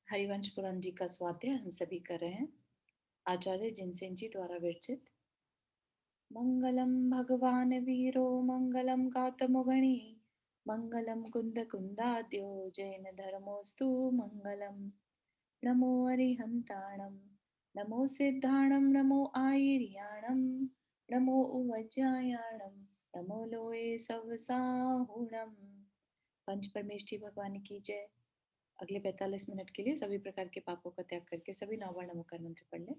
हरिवंश पुराण जी का स्वाध्याय हम सभी कर रहे हैं। आचार्य जिनसेन जी द्वारा विरचित। मंगलम भगवान वीरो मंगलम गौतमगुणी मंगलम कुंद कुंदाद्यो जैन धर्मोस्तु मंगलम। नमो अरिहंताणम नमो सिद्धाणम नमो आयर्याणम नमो उवज्जायाणम नमो लोए सवसाहुणम। पंच परमेष्ठी भगवान की जय। अगले 45 मिनट के लिए सभी प्रकार के पापों का त्याग करके सभी नौवर्ण नमोकार मंत्र पढ़ लें।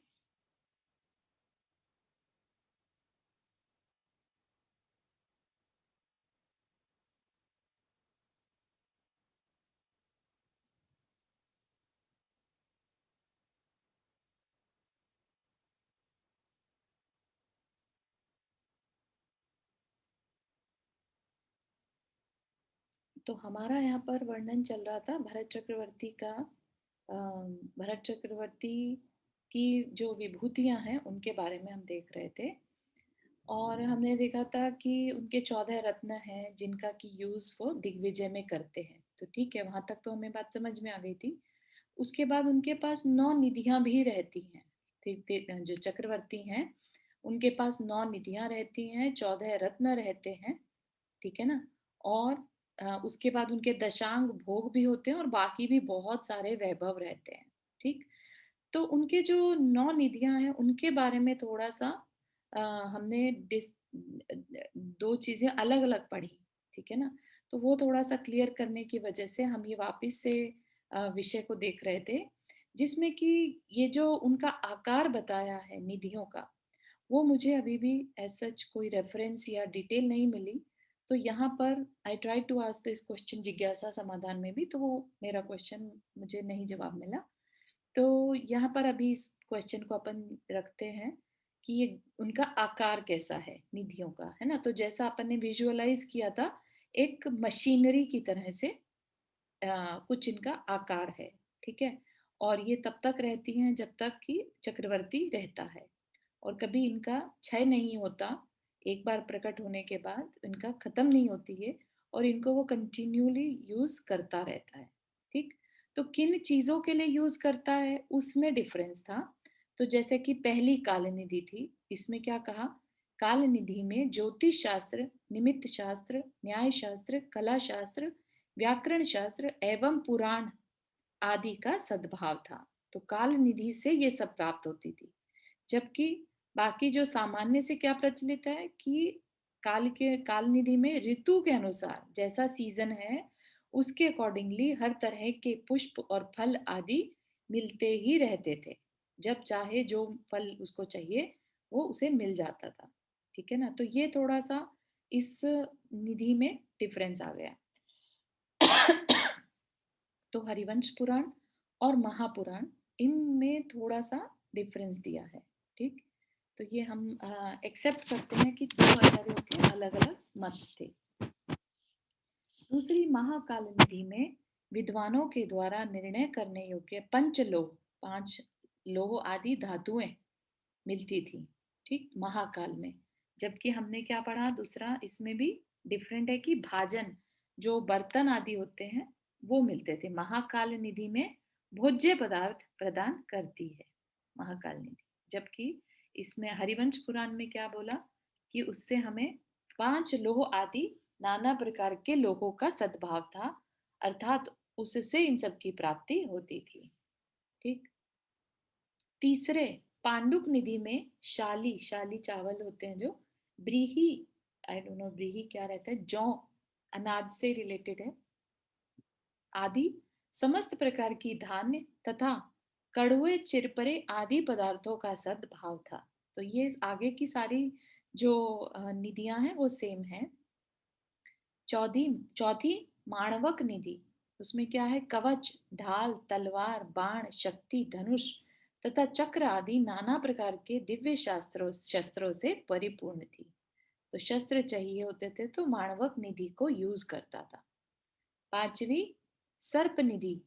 तो हमारा यहाँ पर वर्णन चल रहा था भरत चक्रवर्ती का। भरत चक्रवर्ती की जो विभूतियां हैं उनके बारे में हम देख रहे थे। और हमने देखा था कि उनके 14 रत्न हैं जिनका की यूज वो दिग्विजय में करते हैं। तो ठीक है, वहां तक तो हमें बात समझ में आ गई थी। उसके बाद उनके पास 9 निधियां भी रहती हैं। ठीक, जो चक्रवर्ती हैं उनके पास 9 निधियां रहती हैं, 14 रत्न रहते हैं। ठीक है ना। और उसके बाद उनके दशांग भोग भी होते हैं और बाकी भी बहुत सारे वैभव रहते हैं। ठीक। तो उनके जो 9 निधियां हैं उनके बारे में थोड़ा सा अ, हमने दो चीजें अलग अलग पढ़ी। ठीक है ना। तो वो थोड़ा सा क्लियर करने की वजह से हम ये वापस से विषय को देख रहे थे, जिसमें कि ये जो उनका आकार बताया है निधियों का, वो मुझे अभी भी एज सच कोई रेफरेंस या डिटेल नहीं मिली। तो यहाँ पर I try to ask this question जिज्ञासा समाधान में भी, तो वो मेरा क्वेश्चन मुझे नहीं जवाब मिला। तो यहाँ पर अभी इस क्वेश्चन को अपन रखते हैं कि ये उनका आकार कैसा है निधियों का, है ना। तो जैसा अपन ने विजुअलाइज किया था, एक मशीनरी की तरह से कुछ इनका आकार है। ठीक है। और ये तब तक रहती हैं जब तक कि चक्रवर्ती रहता है, और कभी इनका क्षय नहीं होता। एक बार प्रकट होने के बाद इनका खत्म नहीं होती है, और इनको वो कंटिन्यूली यूज करता रहता है। ठीक। तो किन चीजों के लिए यूज करता है उसमें डिफरेंस था। तो जैसे कि पहली काल निधि थी, इसमें क्या कहा, काल निधि में ज्योतिष शास्त्र, निमित्त शास्त्र, न्याय शास्त्र, कला शास्त्र, व्याकरण शास्त्र एवं पुराण आदि का सद्भाव था। तो काल निधि से ये सब प्राप्त होती थी। जबकि बाकी जो सामान्य से क्या प्रचलित है कि काल निधि में ऋतु के अनुसार जैसा सीजन है उसके अकॉर्डिंगली हर तरह के पुष्प और फल आदि मिलते ही रहते थे। जब चाहे जो फल उसको चाहिए वो उसे मिल जाता था। ठीक है ना। तो ये थोड़ा सा इस निधि में डिफरेंस आ गया। तो हरिवंश पुराण और महापुराण, इनमें थोड़ा सा डिफरेंस दिया है। ठीक। तो ये हम एक्सेप्ट करते हैं कि दो आचार्यों के अलग अलग मत थे। दूसरी महाकाल निधि में विद्वानों के द्वारा निर्णय करने योग्य पंचलोह, 5 लोह आदि धातुएं मिलती थी। ठीक, महाकाल में। जबकि हमने क्या पढ़ा दूसरा, इसमें भी डिफरेंट है कि भाजन, जो बर्तन आदि होते हैं वो मिलते थे। महाकाल निधि में भोज्य पदार्थ प्रदान करती है महाकाल निधि। जबकि इसमें हरिवंश पुराण में क्या बोला कि उससे हमें 5 लोह आदि नाना प्रकार के लोहों का सद्भाव था, अर्थात उससे इन सब की प्राप्ति होती थी। ठीक। तीसरे पांडुक निधि में शाली, शाली चावल होते हैं जो, ब्रीही, आई डोंट नो ब्रीही क्या रहता है, जौ, अनाज से रिलेटेड है, आदि समस्त प्रकार की धान्य तथा कड़ुए चिरपरे आदि पदार्थों का सद्भाव था। तो ये आगे की सारी जो निधियां हैं वो सेम है। चौथी चौथी माणवक निधि, उसमें क्या है, कवच, ढाल, तलवार, बाण, शक्ति, धनुष तथा चक्र आदि नाना प्रकार के दिव्य शास्त्रों शस्त्रों से परिपूर्ण थी। तो शस्त्र चाहिए होते थे तो माणवक निधि को यूज करता था। पांचवी सर्प निधि,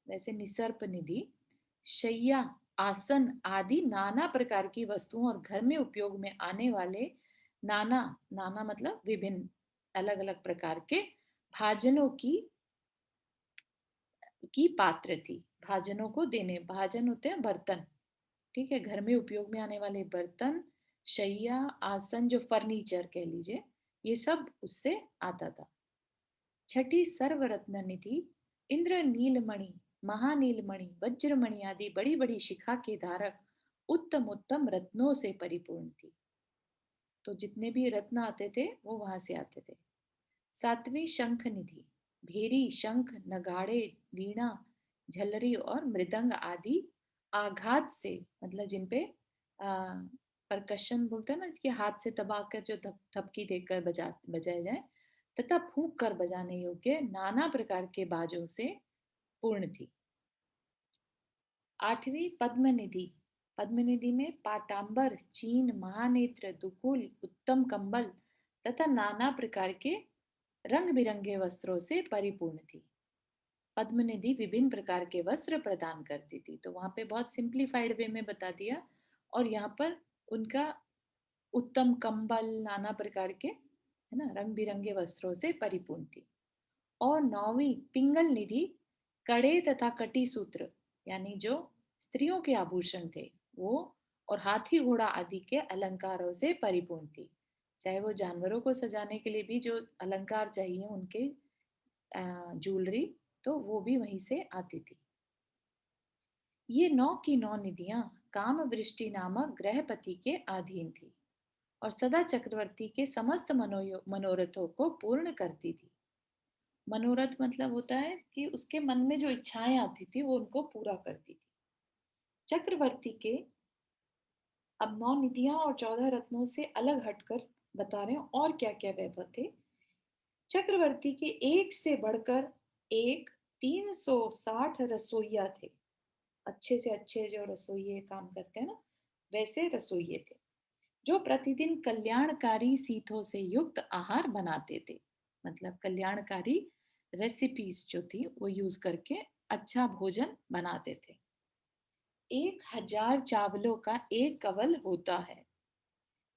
वैसे निसर्प निधि, शैया, आसन आदि नाना प्रकार की वस्तुओं और घर में उपयोग में आने वाले नाना, नाना मतलब विभिन्न, अलग अलग प्रकार के भाजनों की पात्र थी। भाजनों को देने। भाजन होते हैं बर्तन, ठीक है, घर में उपयोग में आने वाले बर्तन, शैया, आसन, जो फर्नीचर कह लीजिए, ये सब उससे आता था। छठी सर्वरत्न निधि, इंद्र नीलमणि, महानीलमणि, वज्रमणि आदि बड़ी बड़ी शिखा के धारक उत्तम उत्तम रत्नों से परिपूर्ण थी। तो जितने भी रत्न आते थे वो वहां से आते थे। सातवीं शंख निधि, भेरी, शंख, नगाड़े, वीणा, झलरी और मृदंग आदि आघात से, मतलब जिनपे परकशन बोलते हैं ना, कि हाथ से दबा कर जो थपकी देकर बजाए जाए, तथा फूंक कर बजाने योग्य नाना प्रकार के बाजों से पूर्ण थी। आठवीं पद्मनिधि, पद्मनिधि में पाटांबर, चीन, महानेत्र, दुकुल, उत्तम कंबल तथा नाना प्रकार के रंग बिरंगे वस्त्रों से परिपूर्ण थी। पद्मनिधि विभिन्न प्रकार के वस्त्र प्रदान करती थी। तो वहां पे बहुत सिंप्लीफाइड वे में बता दिया, और यहाँ पर उनका उत्तम कंबल, नाना प्रकार के, है ना, रंग बिरंगे वस्त्रों से परिपूर्ण थी। और नौवीं पिंगल निधि, कड़े तथा कटी सूत्र, यानी जो स्त्रियों के आभूषण थे वो, और हाथी घोड़ा आदि के अलंकारों से परिपूर्ण थी। चाहे वो जानवरों को सजाने के लिए भी जो अलंकार चाहिए उनके, ज्वेलरी, तो वो भी वहीं से आती थी। ये 9 की 9 निधियां काम वृष्टि नामक ग्रहपति के अधीन थी और सदा चक्रवर्ती के समस्त मनोरथों को पूर्ण करती थी। मनोरथ मतलब होता है कि उसके मन में जो इच्छाएं आती थी वो उनको पूरा करती थी। चक्रवर्ती के, अब 9 निधियां और 14 रत्नों से अलग हटकर बता रहे हैं और क्या क्या वैभव थे। चक्रवर्ती के एक से बढ़कर एक 360 रसोइया थे। अच्छे से अच्छे जो रसोइये काम करते हैं ना, वैसे रसोइये थे, जो प्रतिदिन कल्याणकारी सीथों से युक्त आहार बनाते थे। मतलब कल्याणकारी रेसिपीज जो थी वो यूज करके अच्छा भोजन बनाते थे। 1000 चावलों का एक कवल होता है।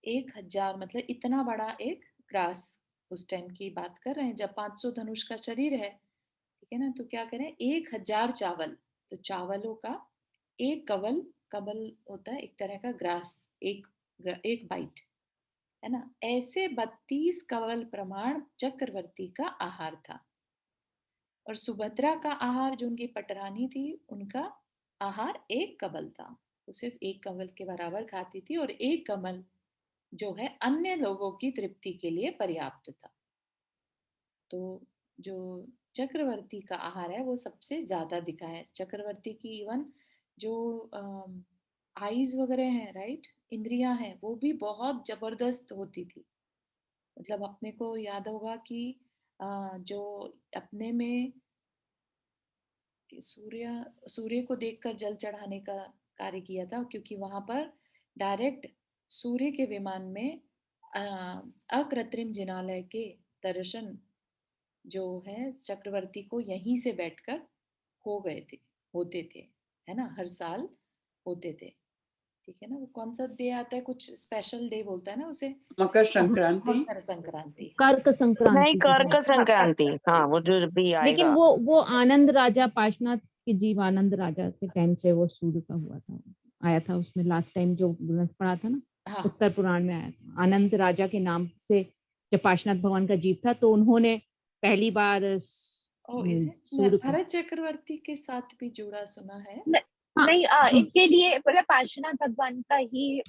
1000 मतलब इतना बड़ा एक ग्रास, उस टाइम की बात कर रहे हैं जब 500 धनुष का शरीर है, ठीक है ना। तो क्या करें, 1000 चावल, तो चावलों का एक कवल, कवल होता है एक तरह का ग्रास, एक एक बाइट, है ना। ऐसे 32 कवल प्रमाण चक्रवर्ती का आहार था। और सुभद्रा का आहार, जो उनकी पटरानी थी, उनका आहार एक कवल था। वो सिर्फ एक कवल के बराबर खाती थी, और एक कवल जो है अन्य लोगों की तृप्ति के लिए पर्याप्त था। तो जो चक्रवर्ती का आहार है वो सबसे ज्यादा दिखा है। चक्रवर्ती की इवन जो आईज वगैरह हैं, राइट, इंद्रियां हैं, वो भी बहुत जबरदस्त होती थी। मतलब अपने को याद होगा कि जो अपने में सूर्य सूर्य को देखकर जल चढ़ाने का कार्य किया था, क्योंकि वहां पर डायरेक्ट सूर्य के विमान में अ, अकृत्रिम जिनालय के दर्शन जो है चक्रवर्ती को यहीं से बैठकर हो गए थे, होते थे, है ना, हर साल होते थे। ठीक है ना। वो कौन सा डे आता है, कुछ स्पेशल डे बोलता है ना उसे, मकर संक्रांति। मकर संक्रांति, हाँ। कर्क नहीं, संक्रांति के कर्क टाइम। हाँ, संक्रांति, हाँ, वो जो भी लेकिन आएगा। वो आनंद राजा पार्श्वनाथ के जीव आनंद राजा के टाइम से वो शुरू का हुआ था, आया था उसमें लास्ट टाइम जो ग्रंथ पढ़ा था ना, हाँ। उत्तर पुराण में आया था आनंद राजा के नाम से। जब पार्श्वनाथ भगवान का जीव था तो उन्होंने पहली बार ओ, इसे सूर्य को, भरत चक्रवर्ती के साथ भी जुड़ा सुना है। हाँ नहीं, हाँ इनके लिए मतलब पार्श्वनाथ भगवान का ही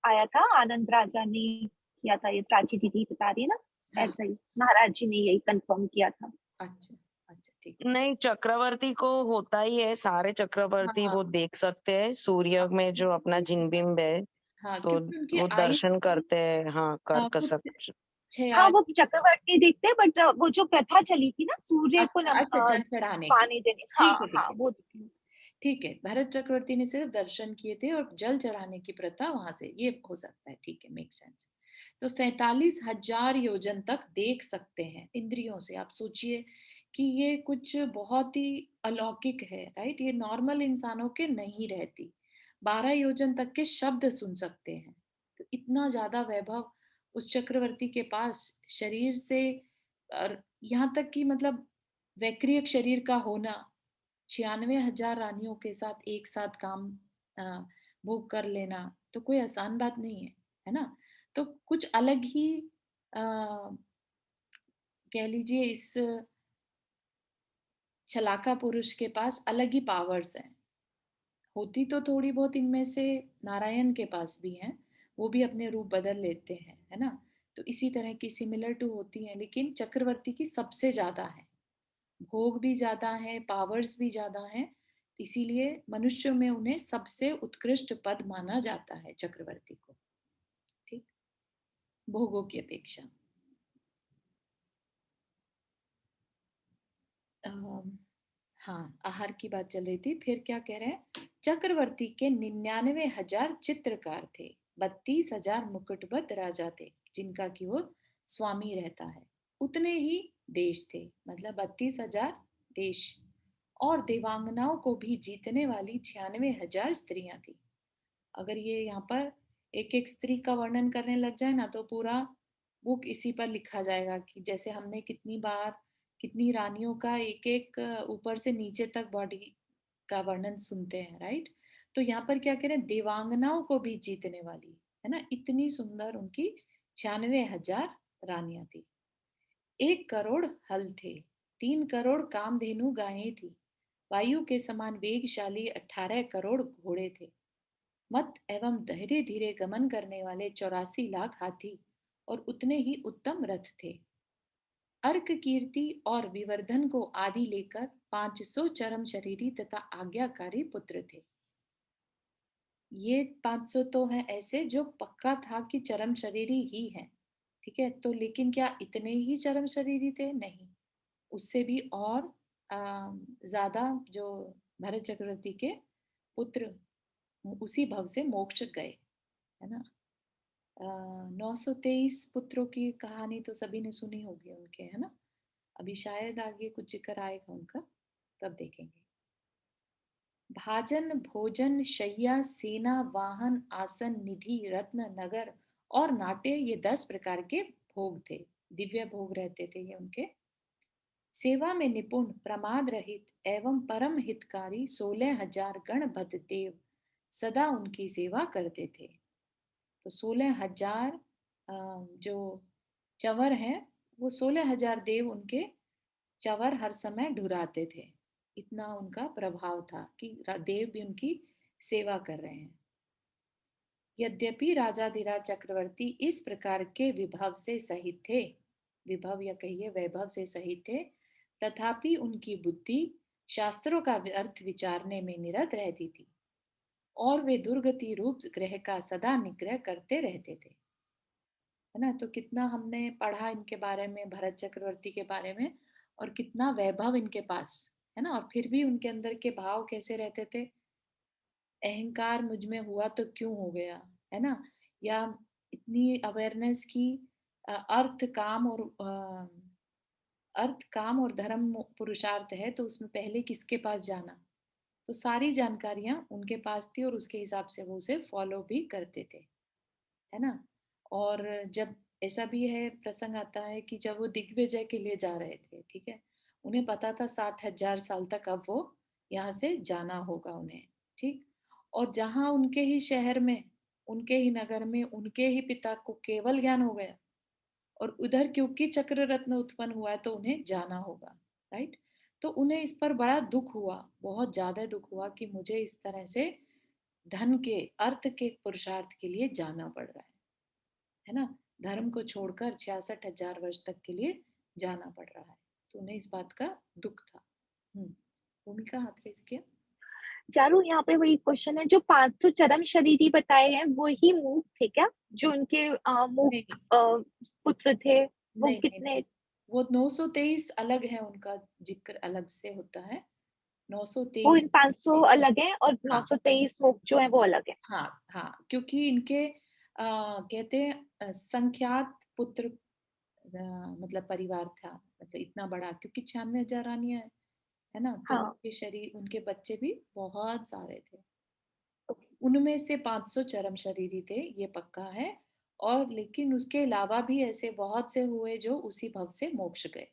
आया था। आनंद राजा ने किया था, ये प्राची दीदी बता रही है ना। हाँ। ऐसा ही महाराज जी ने यही कंफर्म किया था। अच्छा, अच्छा, ठीक है। नहीं, चक्रवर्ती को होता ही है, सारे चक्रवर्ती हाँ, वो देख सकते हैं सूर्य हाँ, में जो अपना जिनबिंब है, हाँ, तो क्योंकि उनकी वो आयु दर्शन करते हैं। हाँ, कर्क कुछ संक्रांति। हाँ, वो 46। चक्रवर्ती देखते हैं, बट वो जो प्रथा चली थी ना सूर्य को अच्छा, अच्छा, जल चढ़ाने की। पानी देने, हाँ ठीक है, ठीक हाँ है, वो। ठीक है। ठीक है, भरत चक्रवर्ती ने सिर्फ दर्शन किए थे और जल चढ़ाने की प्रथा वहां से, ये हो सकता है, ठीक है, मेक सेंस। तो 47,000 योजन तक देख सकते हैं इंद्रियों से। आप सोचिए कि ये कुछ बहुत ही अलौकिक है, राइट। ये नॉर्मल इंसानों के नहीं रहती। 12 योजन तक के शब्द सुन सकते हैं। तो इतना ज्यादा वैभव उस चक्रवर्ती के पास शरीर से, और यहाँ तक कि मतलब वैक्रियक शरीर का होना, 96,000 रानियों के साथ एक साथ काम भोग कर लेना तो कोई आसान बात नहीं है ना? तो कुछ अलग ही कह लीजिए इस छलाका पुरुष के पास अलग ही पावर्स हैं। होती तो थोड़ी बहुत इनमें से नारायण के पास भी हैं, वो भी अपने रूप बदल लेते हैं, है ना? तो इसी तरह की सिमिलर टू होती हैं, लेकिन चक्रवर्ती की सबसे ज़्यादा है। भोग भी ज़्यादा है, पावर्स भी ज़्यादा हैं, तो इसीलिए मनुष्य में उन्हें सबसे उत्कृष्ट पद माना जाता है चक्रवर्ती को, ठीक? भोगों की अपेक्षा। हाँ, आहार की बात चल रही थी। फिर क्या कह रहे हैं? चक्रवर्ती के 99,000 चित्रकार थे, 32,000 मुकुटबद्ध राजा थे, जिनका कि वो स्वामी रहता है। उतने ही देश थे, मतलब 32,000 देश, और देवांगनाओं को भी जीतने वाली 96,000 स्त्रियां थी। अगर ये यहाँ पर एक एक स्त्री का वर्णन करने लग जाए ना, तो पूरा बुक इसी पर लिखा जाएगा कि जैसे हमने कितनी बार कितनी रानियों का एक एक ऊपर से नीचे तक बॉडी का वर्णन सुनते हैं, राइट? तो यहाँ पर क्या कह रहे हैं? देवांगनाओं को भी जीतने वाली, है ना? इतनी सुंदर उनकी 96,000 रानियां थी। 1 करोड़ हल थे, 3 करोड़ कामधेनु गायें थी, वायु के समान वेगशाली 18 करोड़ घोड़े थे, मत एवं धीरे धीरे गमन करने वाले 84 लाख हाथी, और उतने ही उत्तम रथ थे। अर्क कीर्ति और विवर्धन को आदि लेकर 500 चरम शरीरी तथा आज्ञाकारी पुत्र थे। ये 500 तो हैं ऐसे जो पक्का था कि चरम शरीरी ही हैं, ठीक है? तो लेकिन क्या इतने ही चरम शरीरी थे? नहीं, उससे भी और ज्यादा जो भरत चक्रवर्ती के पुत्र उसी भव से मोक्ष गए, है ना? 923 पुत्रों की कहानी तो सभी ने सुनी होगी उनके, है ना? अभी शायद आगे कुछ जिक्र आएगा उनका, तब देखेंगे। भाजन भोजन शय्या सेना वाहन आसन निधि रत्न नगर और नाट्य, ये 10 प्रकार के भोग थे, दिव्य भोग रहते थे ये उनके। सेवा में निपुण प्रमाद रहित एवं परम हितकारी 16,000 गणबद्ध देव सदा उनकी सेवा करते थे। तो 16,000 जो चंवर हैं, वो 16,000 देव उनके चंवर हर समय ढुराते थे। इतना उनका प्रभाव था कि देव भी उनकी सेवा कर रहे हैं। यद्यपि राजाधिराज चक्रवर्ती इस प्रकार के विभव से सहित थे, विभव या कहिए वैभव से सहित थे, तथापि उनकी बुद्धि शास्त्रों का अर्थ विचारने में निरत रहती थी, और वे दुर्गति रूप ग्रह का सदा निग्रह करते रहते थे, है ना? तो कितना हमने पढ़ा इनके बारे में, भरत चक्रवर्ती के बारे में, और कितना वैभव इनके पास, है ना? और फिर भी उनके अंदर के भाव कैसे रहते थे? अहंकार मुझ में हुआ तो क्यों हो गया, है ना? या इतनी अवेयरनेस की अर्थ काम और धर्म पुरुषार्थ है, तो उसमें पहले किसके पास जाना? तो सारी जानकारियां उनके पास थी, और उसके हिसाब से वो उसे फॉलो भी करते थे, है ना? और जब ऐसा भी है, प्रसंग आता है कि जब वो दिग्विजय के लिए जा रहे थे, ठीक है, उन्हें पता था 60,000 साल तक अब वो यहाँ से जाना होगा उन्हें, ठीक? और जहाँ उनके ही शहर में, उनके ही नगर में उनके ही पिता को केवल ज्ञान हो गया, और उधर क्योंकि चक्र रत्न उत्पन्न हुआ है तो उन्हें जाना होगा, राइट? तो उन्हें इस पर बड़ा दुख हुआ, बहुत ज्यादा दुख हुआ कि मुझे इस तरह से धन के, अर्थ के पुरुषार्थ के लिए जाना पड़ रहा है ना? धर्म को छोड़कर 66,000 वर्ष तक के लिए जाना पड़ रहा है, तो उन्हें इस बात का दुख था। भूमिका हाथ रेस किया। चारू, यहाँ पे वही क्वेश्चन है, जो 500 चरम शरीरी बताए हैं वो ही मूक थे क्या? जो उनके नहीं, मूक पुत्र थे, वो नहीं, नहीं, कितने? वो 923 अलग है, उनका जिक्र अलग से होता है। वो 923, इन 500 अलग है और हाँ, 923 मूक जो है वो अलग है। हाँ, हाँ, क्योंकि इनके कहते हैं संख्यात पुत्र, मतलब परिवार था, मतलब इतना बड़ा, क्योंकि 96,000 रानियां है ना? तो हाँ। उनके शरीर, उनके बच्चे भी बहुत सारे थे। उनमें से 500 चरम शरीरी थे, ये पक्का है। और लेकिन उसके अलावा भी ऐसे बहुत से हुए जो उसी भव से मोक्ष गए।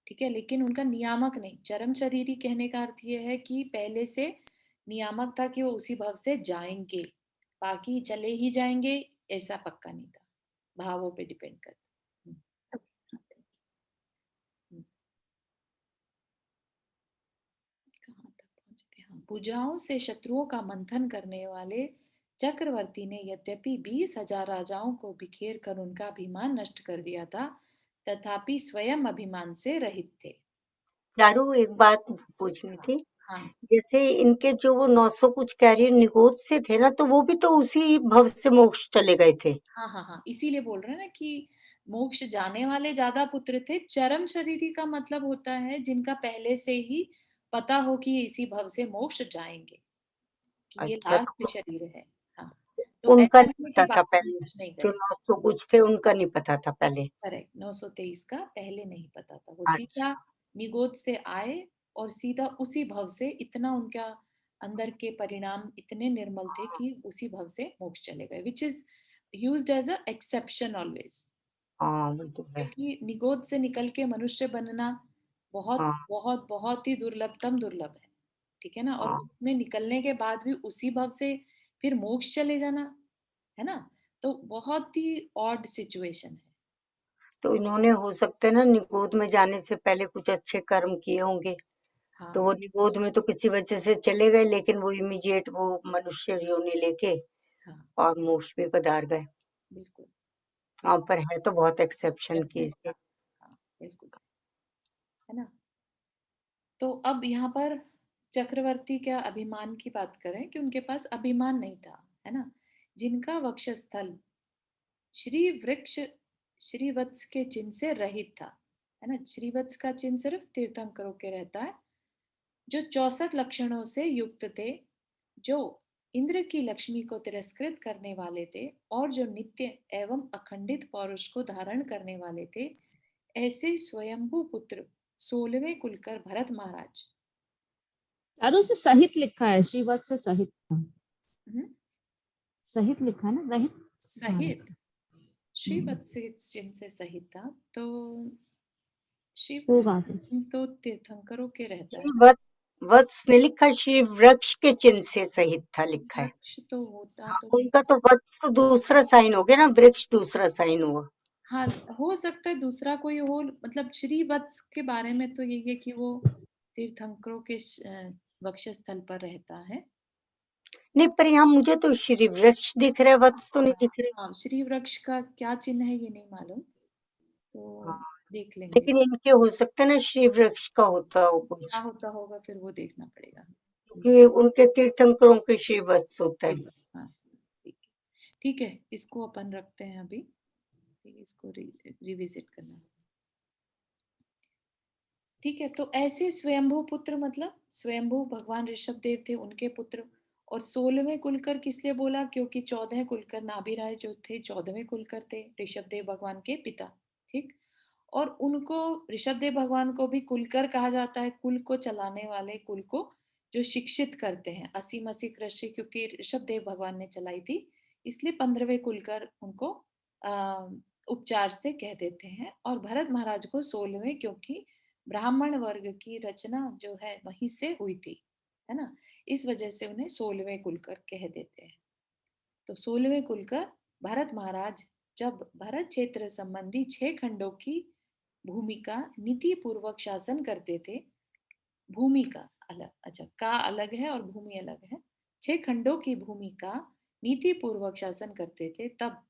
ठीक है, लेकिन उनका नियामक नहीं। चरम शरीरी कहने का अर्थ ये है कि पहले से नियामक था कि वो उसी भव से जाएंगे, बाकी चले ही जाएंगे ऐसा पक्का नहीं था, भावों पे डिपेंड करता। हम्म, हम्म, कहाँ तक पहुंचे थे? हाँ, भुजाओं से शत्रुओं का मंथन करने वाले चक्रवर्ती ने यद्यपि 20,000 राजाओं को बिखेर कर उनका अभिमान नष्ट कर दिया था, तथापि स्वयं अभिमान से रहित थे। चारू, एक बात पूछनी थी। हाँ जैसे इनके जो वो 900 कुछ कैरियर निगोद से थे ना, तो वो भी तो उसी भव से मोक्ष चले गए थे। हाँ हाँ हाँ, इसीलिए बोल रहे हैं ना कि मोक्ष जाने वाले ज्यादा पुत्र थे। चरम शरीरी का मतलब होता है जिनका पहले से ही पता हो कि ये इसी भव से मोक्ष जाएंगे, कि ये अच्छा, लास्ट तो शरीर है। हाँ, तो उनका ऐसा नहीं नहीं है कि पता था बाकी पहले। कुछ नहीं जो करें। 900 कुछ थे उनका नहीं पता था पहले। करेक्ट, 923 का पहले नहीं पता था। वो अच्छा। सीधा निगोद से आए और सीधा उसी भव से, इतना उनका अंदर के परिणाम इतने निर्मल थे कि उसी भव से मोक्ष चले गए, which is used as a exception always. हाँ, वो तो है। क्योंकि निगोद से निकल के मनुष्य बनना बहुत हाँ। बहुत बहुत ही दुर्लभतम दुर्लभ है, ठीक है ना। और हाँ, उसमें निकलने के बाद भी उसी भव से फिर मोक्ष चले जाना, है ना, तो बहुत ही ऑड सिचुएशन है। तो इन्होंने हो सकता है ना निगोद में जाने से पहले कुछ अच्छे कर्म किए होंगे, तो हाँ वो निगोद में तो किसी वजह से चले गए, लेकिन वो इमीडिएट वो मनुष्य योनि लेके हाँ, और मोक्ष भी पधार गए। बिल्कुल हाँ, बिल्कुल। पर है तो बहुत एक्सेप्शन जरूर, केस है। हाँ हाँ, बिल्कुल सही, है ना। तो अब यहाँ पर चक्रवर्ती क्या अभिमान की बात करें कि उनके पास अभिमान नहीं था, है ना। जिनका वक्षस्थल श्री वृक्ष श्रीवत्स के चिन्ह से रहित था, है ना। श्रीवत्स का चिन्ह सिर्फ तीर्थंकरों के रहता है, जो 64 लक्षणों से युक्त थे, जो इंद्र की लक्ष्मी को तिरस्कृत करने वाले थे और जो नित्य एवं अखंडित पौरुष को धारण करने वाले थे, ऐसे स्वयंभू पुत्र 16वें कुलकर भरत महाराज। चारू उसमें सहित लिखा है, श्रीवत्स से सहित था। हम्म, सहित लिखा है ना, रहित कहाँ सहित, लिखा? श्रीवत्स चिन्ह से सहित था, तो श्रीवत्स श्री होगा फिर। चिन्ह तो तीर्थंकरों के रहता है ना। वत्स, वत्स ने लिखा, श्री वृक्ष के चिन्ह से सहित था लिखा है। वृक्ष तो होता हाँ, तो नहीं। उनका तो वत्स तो दूसरा साइन हो गया ना, वृक्ष दूसरा साइन हुआ। हाँ, हो सकता है दूसरा कोई हो, मतलब श्री वत्स के बारे में तो यही है कि वो तीर्थंकरों के वक्षस्थल पर रहता है। नहीं, पर यहाँ मुझे तो श्री वृक्ष दिख रहा है, वत्स तो नहीं हाँ दिख रहे। हाँ, श्री वृक्ष का क्या चिन्ह है ये नहीं मालूम, तो हाँ, देख लेंगे। लेकिन इनके हो सकता है ना श्री वृक्ष का होता हो क्या कुछ, होता होगा फिर वो देखना पड़ेगा। क्योंकि उनके तीर्थंकरों के श्री वत्स होता है। श्री वत्स, हाँ, ठीक है। ठीक है, इसको अपन रखते हैं अभी, ठीक है, इसको रिविजिट करना। ठीक है, तो ऐसे स्वयंभू पुत्र मतलब स्वयंभू भगवान ऋषभ देव थे, उनके पुत्र। और 16वें कुलकर किस लिए बोला? क्योंकि 14 कुलकर नाभिराय जो थे 14वें कुलकर थे, ऋषभ देव भगवान के पिता। ठीक। और उनको ऋषभ देव भगवान को भी कुलकर कहा जाता है, कुल को चलाने वाले, कुल को जो शिक्षित करते हैं। अस्सी मसी कृषि क्योंकि ऋषभ देव भगवान ने चलाई थी, इसलिए 15वें कुलकर उनको उपचार से कह देते हैं। और भरत महाराज को 16वें, क्योंकि ब्राह्मण वर्ग की रचना जो है वहीं से हुई थी, है ना, इस वजह से उन्हें 16वें कुलकर कह देते हैं। तो 16वें कुलकर भरत महाराज जब भरत क्षेत्र संबंधी 6 खंडों की भूमि का नीति पूर्वक शासन करते थे। भूमि का अलग, अच्छा, का अलग है और भूमि अलग है। 6 खंडों की भूमि का नीति पूर्वक शासन करते थे, तब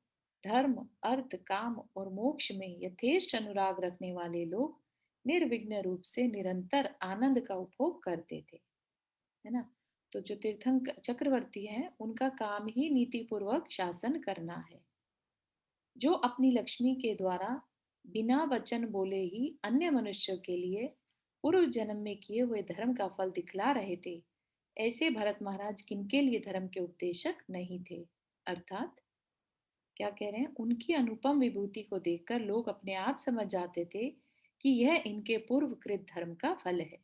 धर्म अर्थ काम और मोक्ष में यथेष्ट अनुराग रखने वाले लोग निर्विघ्न रूप से निरंतर आनंद का उपभोग करते थे, है ना। तो जो तीर्थंकर चक्रवर्ती हैं उनका काम ही नीति पूर्वक शासन करना है, जो अपनी लक्ष्मी के द्वारा बिना वचन बोले ही अन्य मनुष्यों के लिए पूर्व जन्म में किए हुए धर्म का फल दिखला रहे थे। ऐसे भरत महाराज किनके लिए धर्म के उपदेशक नहीं थे। अर्थात क्या कह रहे हैं, उनकी अनुपम विभूति को देखकर लोग अपने आप समझ जाते थे कि यह इनके पूर्व कृत धर्म का फल है,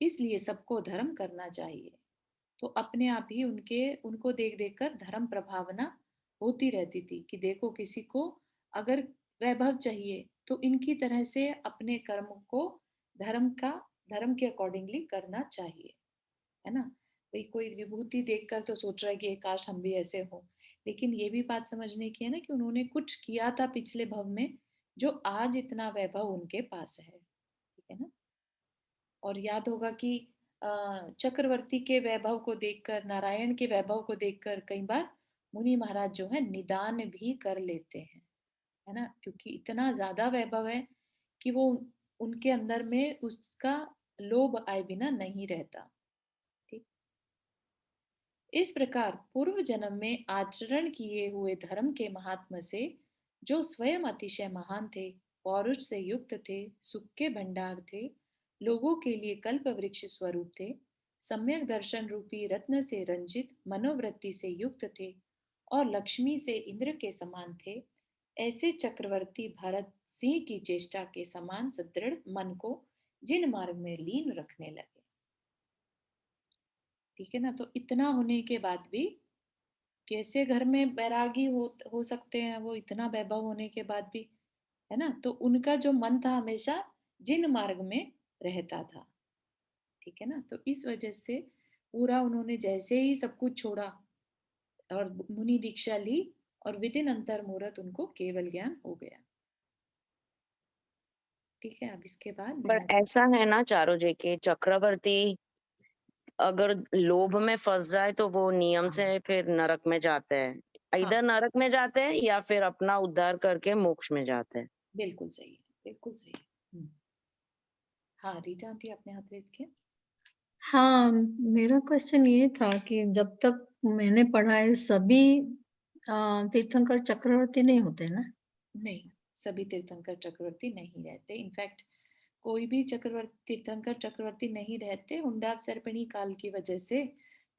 इसलिए सबको धर्म करना चाहिए। तो अपने आप ही उनको देख देख कर धर्म प्रभावना होती रहती थी कि देखो किसी को अगर वैभव चाहिए तो इनकी तरह से अपने कर्म को धर्म के अकॉर्डिंगली करना चाहिए, है ना। भाई कोई विभूति देखकर तो सोच रहा है कि काश हम भी ऐसे हो, लेकिन ये भी बात समझने की है ना कि उन्होंने कुछ किया था पिछले भव में जो आज इतना वैभव उनके पास है, ठीक है ना। और याद होगा कि चक्रवर्ती के वैभव को देखकर, नारायण के वैभव को देखकर कई बार मुनि महाराज जो है निदान भी कर लेते हैं, है ना, क्योंकि इतना ज्यादा वैभव है कि वो उनके अंदर में उसका लोभ आए बिना नहीं रहता। ठीक। इस प्रकार पूर्व जन्म में आचरण किए हुए धर्म के महात्म से जो स्वयं अतिशय महान थे, पौरुष से युक्त थे, सुख के भंडार थे, लोगों के लिए कल्प वृक्ष स्वरूप थे, सम्यक दर्शन रूपी रत्न से रंजित मनोवृत्ति से युक्त थे और लक्ष्मी से इंद्र के समान थे, ऐसे चक्रवर्ती भरत सिंह की चेष्टा के समान सुदृढ़ मन को जिन मार्ग में लीन रखने लगे। ठीक है ना। तो इतना होने के बाद भी कैसे घर में बैरागी हो सकते हैं वो, इतना वैभव होने के बाद भी, है ना। तो उनका जो मन था हमेशा जिन मार्ग में रहता था, ठीक है ना। तो इस वजह से पूरा उन्होंने जैसे ही सब कुछ छोड़ा और मुनि दीक्षा ली और विदिन अंतर मुहूर्त उनको केवल ज्ञान हो गया। ठीक है। अब इसके बाद पर ऐसा है ना चारों जी के चक्रवर्ती अगर लोभ में फंस जाए तो वो नियम से फिर नरक में जाते हैं, हाँ इधर नरक में जाते हैं या फिर अपना उद्धार करके मोक्ष में जाते हैं। बिल्कुल सही है, बिल्कुल सही है। हाँ रीटा आंटी आपने हाथ रेज किया। हाँ, मेरा क्वेश्चन ये था कि जब तक मैंने पढ़ा है सभी तीर्थंकर चक्रवर्ती नहीं होते ना? नहीं, सभी तीर्थंकर चक्रवर्ती नहीं रहते। इनफैक्ट कोई भी चक्रवर्ती तीर्थंकर चक्रवर्ती नहीं रहते। हुंडा सर्पिणी काल की वजह से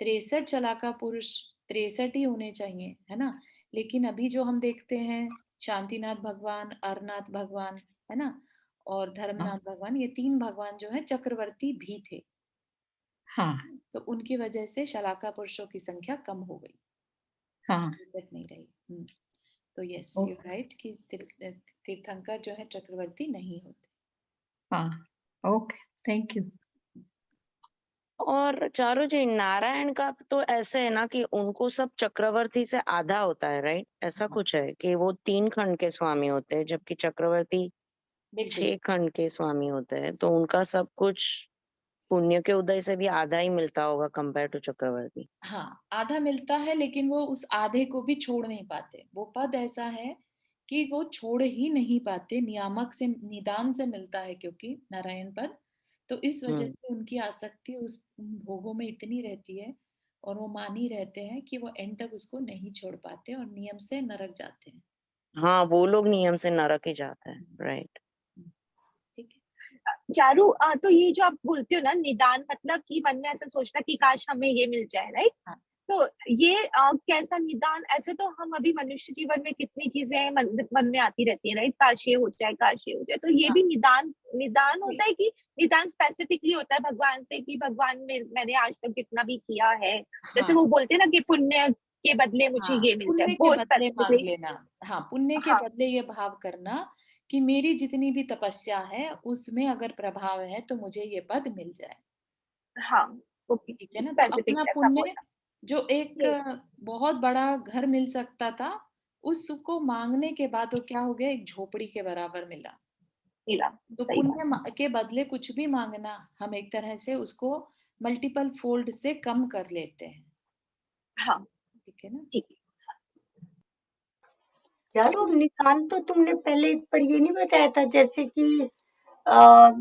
63 चलाका पुरुष 63 ही होने चाहिए, है ना। लेकिन अभी जो हम देखते हैं शांतिनाथ भगवान, अरनाथ भगवान, है ना, और धर्मनाथ भगवान, ये 3 भगवान जो है चक्रवर्ती भी थे। हाँ तो उनकी वजह से शलाका पुरुषों की संख्या कम हो गई, हाँ 63 नहीं रही। तो यस ओ, यू राइट कि तीर्थंकर जो है चक्रवर्ती नहीं होते। हाँ ओके, थैंक यू। और चारों जी नारायण का तो ऐसे है ना कि उनको सब चक्रवर्ती से आधा होता है, राइट? ऐसा हाँ कुछ है कि वो 3 खंड के स्वामी होते हैं जबकि चक्रवर्ती बिल्कुल 6 खंड के स्वामी होते हैं, तो उनका सब कुछ पुण्य के उदय से भी आधा ही मिलता होगा कंपेयर टू चक्रवर्ती। हाँ आधा मिलता है, लेकिन वो उस आधे को भी छोड़ नहीं पाते। वो पद ऐसा है कि वो छोड़ ही नहीं पाते, नियामक से निदान से मिलता है क्योंकि नारायण पद। तो इस वजह हम्म। से उनकी आसक्ति उस उन भोगों में इतनी रहती है और वो मान ही रहते हैं कि वो एंड तक उसको नहीं छोड़ पाते और नियम से नरक जाते हैं। हाँ, वो लोग नियम से नरक ही जाता है, राइट। ठीक है। चारू तो ये जो आप बोलते हो ना निदान, मतलब कि मन में ऐसा सोचना कि काश हमें ये मिल जाए, राइट? हाँ तो ये कैसा निदान? ऐसे तो हम अभी मनुष्य जीवन में कितनी चीजें मन में आती रहती है, राइट? काश ये हो जाए, काश ये हो जाए। तो ये हाँ भी निदान निदान होता है कि निदान स्पेसिफिकली होता है भगवान से कि भगवान मैंने आज तक जितना भी किया है, जैसे हाँ वो बोलते हैं ना कि पुण्य के बदले मुझे हाँ ये मिल जाए, पुण्य के वो बदले मांग स्पेसिफिकली। लेना। हाँ पुण्य के हाँ बदले ये भाव करना कि मेरी जितनी भी तपस्या है उसमें अगर प्रभाव है तो मुझे ये पद मिल जाए। हाँ ओके, ठीक है ना। तो स्पेसिफिक अपना ऐसा पुण्य बोलना। जो एक ये बहुत बड़ा घर मिल सकता था, उसको मांगने के बाद वो क्या हो गया, एक झोपड़ी के बराबर मिला। मिला, तो सही पुण्य बात। के बदले कुछ भी मांगना, हम एक तरह से उसको मल्टीपल फोल्ड से कम कर लेते हैं। हाँ ठीक है ना। ठीक है। यार वो निशान तो तुमने पहले एक बार ये नहीं बताया था, जैसे कि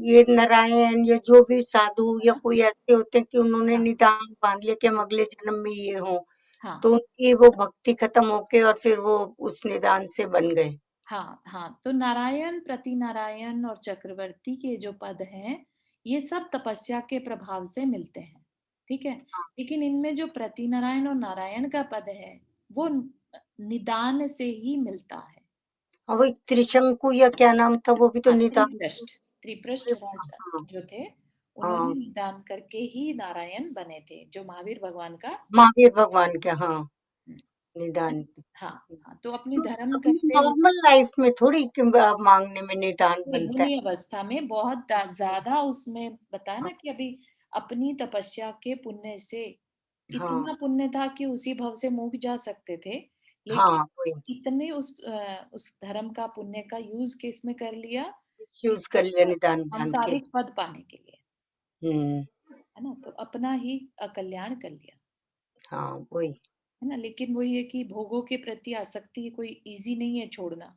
ये नारायण या जो भी साधु या हाँ कोई ऐसे होते हैं कि उन्होंने हाँ निदान बांध लिया कि हम अगले जन्म में ये हों, हाँ तो उनकी वो भक्ति खत्म होके और फिर वो उस निदान से बन गए। हाँ हाँ। तो नारायण, प्रति नारायण और चक्रवर्ती के जो पद हैं ये सब तपस्या के प्रभाव से मिलते हैं, ठीक है। लेकिन इनमें जो प्रति नारायण और नारायण का पद है वो निदान से ही मिलता है। और वो एक त्रिशंकु या क्या नाम था, वो भी तो हाँ निदान। त्रिपृष्ठ राजा हाँ जो थे उन्होंने हाँ, निदान करके ही नारायण बने थे, जो महावीर भगवान का। महावीर भगवान के, हाँ। निदान। हाँ हाँ, तो अपनी तो धर्म अपनी करते हुए नॉर्मल लाइफ में थोड़ी मांगने में निदान बनता है। मुनि अवस्था में बहुत ज्यादा उसमें बताया ना कि अभी अपनी तपस्या के पुण्य से हाँ इतना पुण्य था कि उसी भव से मुक्त जा सकते थे, लेकिन हाँ, वही इतने उस धर्म का पुण्य का यूज किस में कर लिया कि मिसयूज कर लिया निदान बांध के। सांसारिक पद पाने के लिए, हम्म। है ना, तो अपना ही अकल्याण कर लिया, हाँ वही। है ना। लेकिन वही है कि भोगों के प्रति आसक्ति कोई इजी नहीं है छोड़ना, है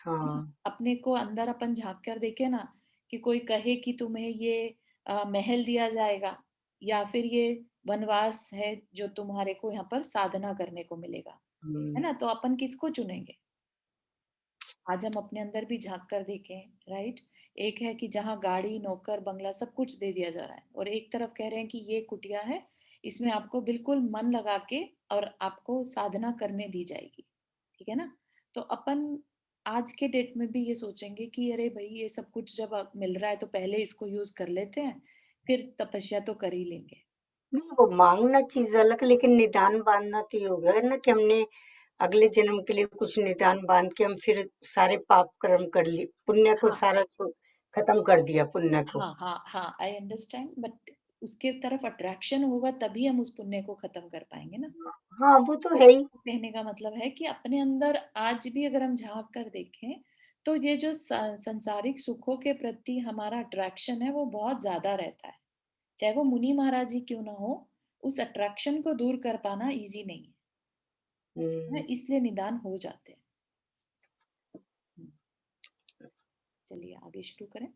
ना। हाँ अपने को अंदर अपन झांक कर देखे ना, कि कोई कहे कि तुम्हें ये महल दिया जाएगा या फिर ये वनवास है जो तुम्हारे को यहाँ पर साधना करने को मिलेगा, है ना, तो अपन किसको चुनेंगे। आज हम अपने अंदर भी झांक कर देखें, राइट। एक है कि जहाँ गाड़ी नौकर बंगला सब कुछ दे दिया जा रहा है, और एक तरफ कह रहे हैं कि ये कुटिया है, इसमें आपको बिल्कुल मन लगा के और आपको साधना करने दी जाएगी, ठीक है ना। तो अपन आज के डेट में भी ये सोचेंगे कि अरे भाई ये सब कुछ जब मिल रहा है तो पहले इसको यूज कर लेते हैं, फिर तपस्या तो कर ही लेंगे। नहीं, वो मांगना चीज अलग, लेकिन निदान बांधना तो ये हो गया ना कि हमने अगले जन्म के लिए कुछ निदान बांध के हम फिर सारे पाप कर्म कर लिए, पुण्य को हाँ सारा खत्म कर दिया पुण्य को। हाँ हाँ हाँ, आई अंडरस्टैंड, बट उसके तरफ अट्रैक्शन होगा तभी हम उस पुण्य को खत्म कर पाएंगे ना। हाँ वो तो तो है ही। कहने का मतलब है कि अपने अंदर आज भी अगर हम झांक कर देखें तो ये जो संसारिक सुखों के प्रति हमारा अट्रैक्शन है वो बहुत ज्यादा रहता है, चाहे वो मुनि महाराज ही क्यों ना हो, उस अट्रैक्शन को दूर कर पाना इजी नहीं है ना, इसलिए निदान हो जाते हैं। चलिए आगे शुरू करें।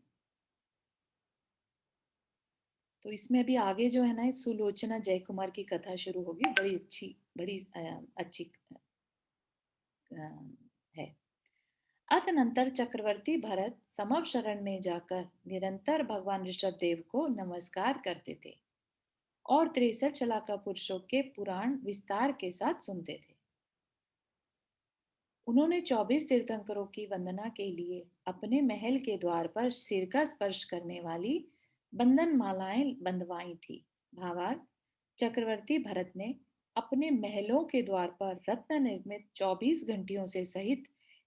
तो इसमें अभी आगे जो है ना सुलोचना जयकुमार की कथा शुरू होगी, बड़ी अच्छी, बड़ी अच्छी है। अतनंतर चक्रवर्ती भरत समव शरण में जाकर निरंतर भगवान ऋषभ देव को नमस्कार करते थे और 63 शलाका पुरुषों के पुराण विस्तार के साथ सुनते थे। उन्होंने 24 तीर्थंकरों की वंदना के लिए अपने महल के द्वार पर सिर का स्पर्श करने वाली बंधन मालाएं बंधवाई थी। भावार्थ, चक्रवर्ती भरत ने अपने महलों के द्वार पर रत्न निर्मित 24 घंटियों से सहित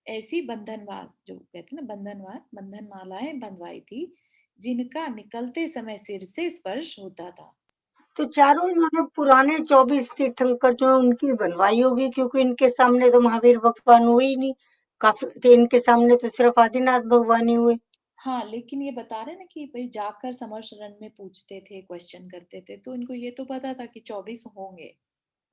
ऐसी बंधनवार, जो कहते हैं ना बंधनवार, बंधन मालाएं बंधवाई थी जिनका निकलते समय सिर से स्पर्श होता था। तो चारों इन्होंने पुराने 24 तीर्थंकर जो है उनकी बनवाई होगी, क्योंकि इनके सामने तो महावीर भगवान हुए ही नहीं, काफी थे इनके सामने तो सिर्फ आदिनाथ भगवान ही हुए। हाँ, लेकिन ये बता रहे ना कि भाई जाकर समर शरण में पूछते थे, क्वेश्चन करते थे, तो इनको ये तो पता था कि 24 होंगे,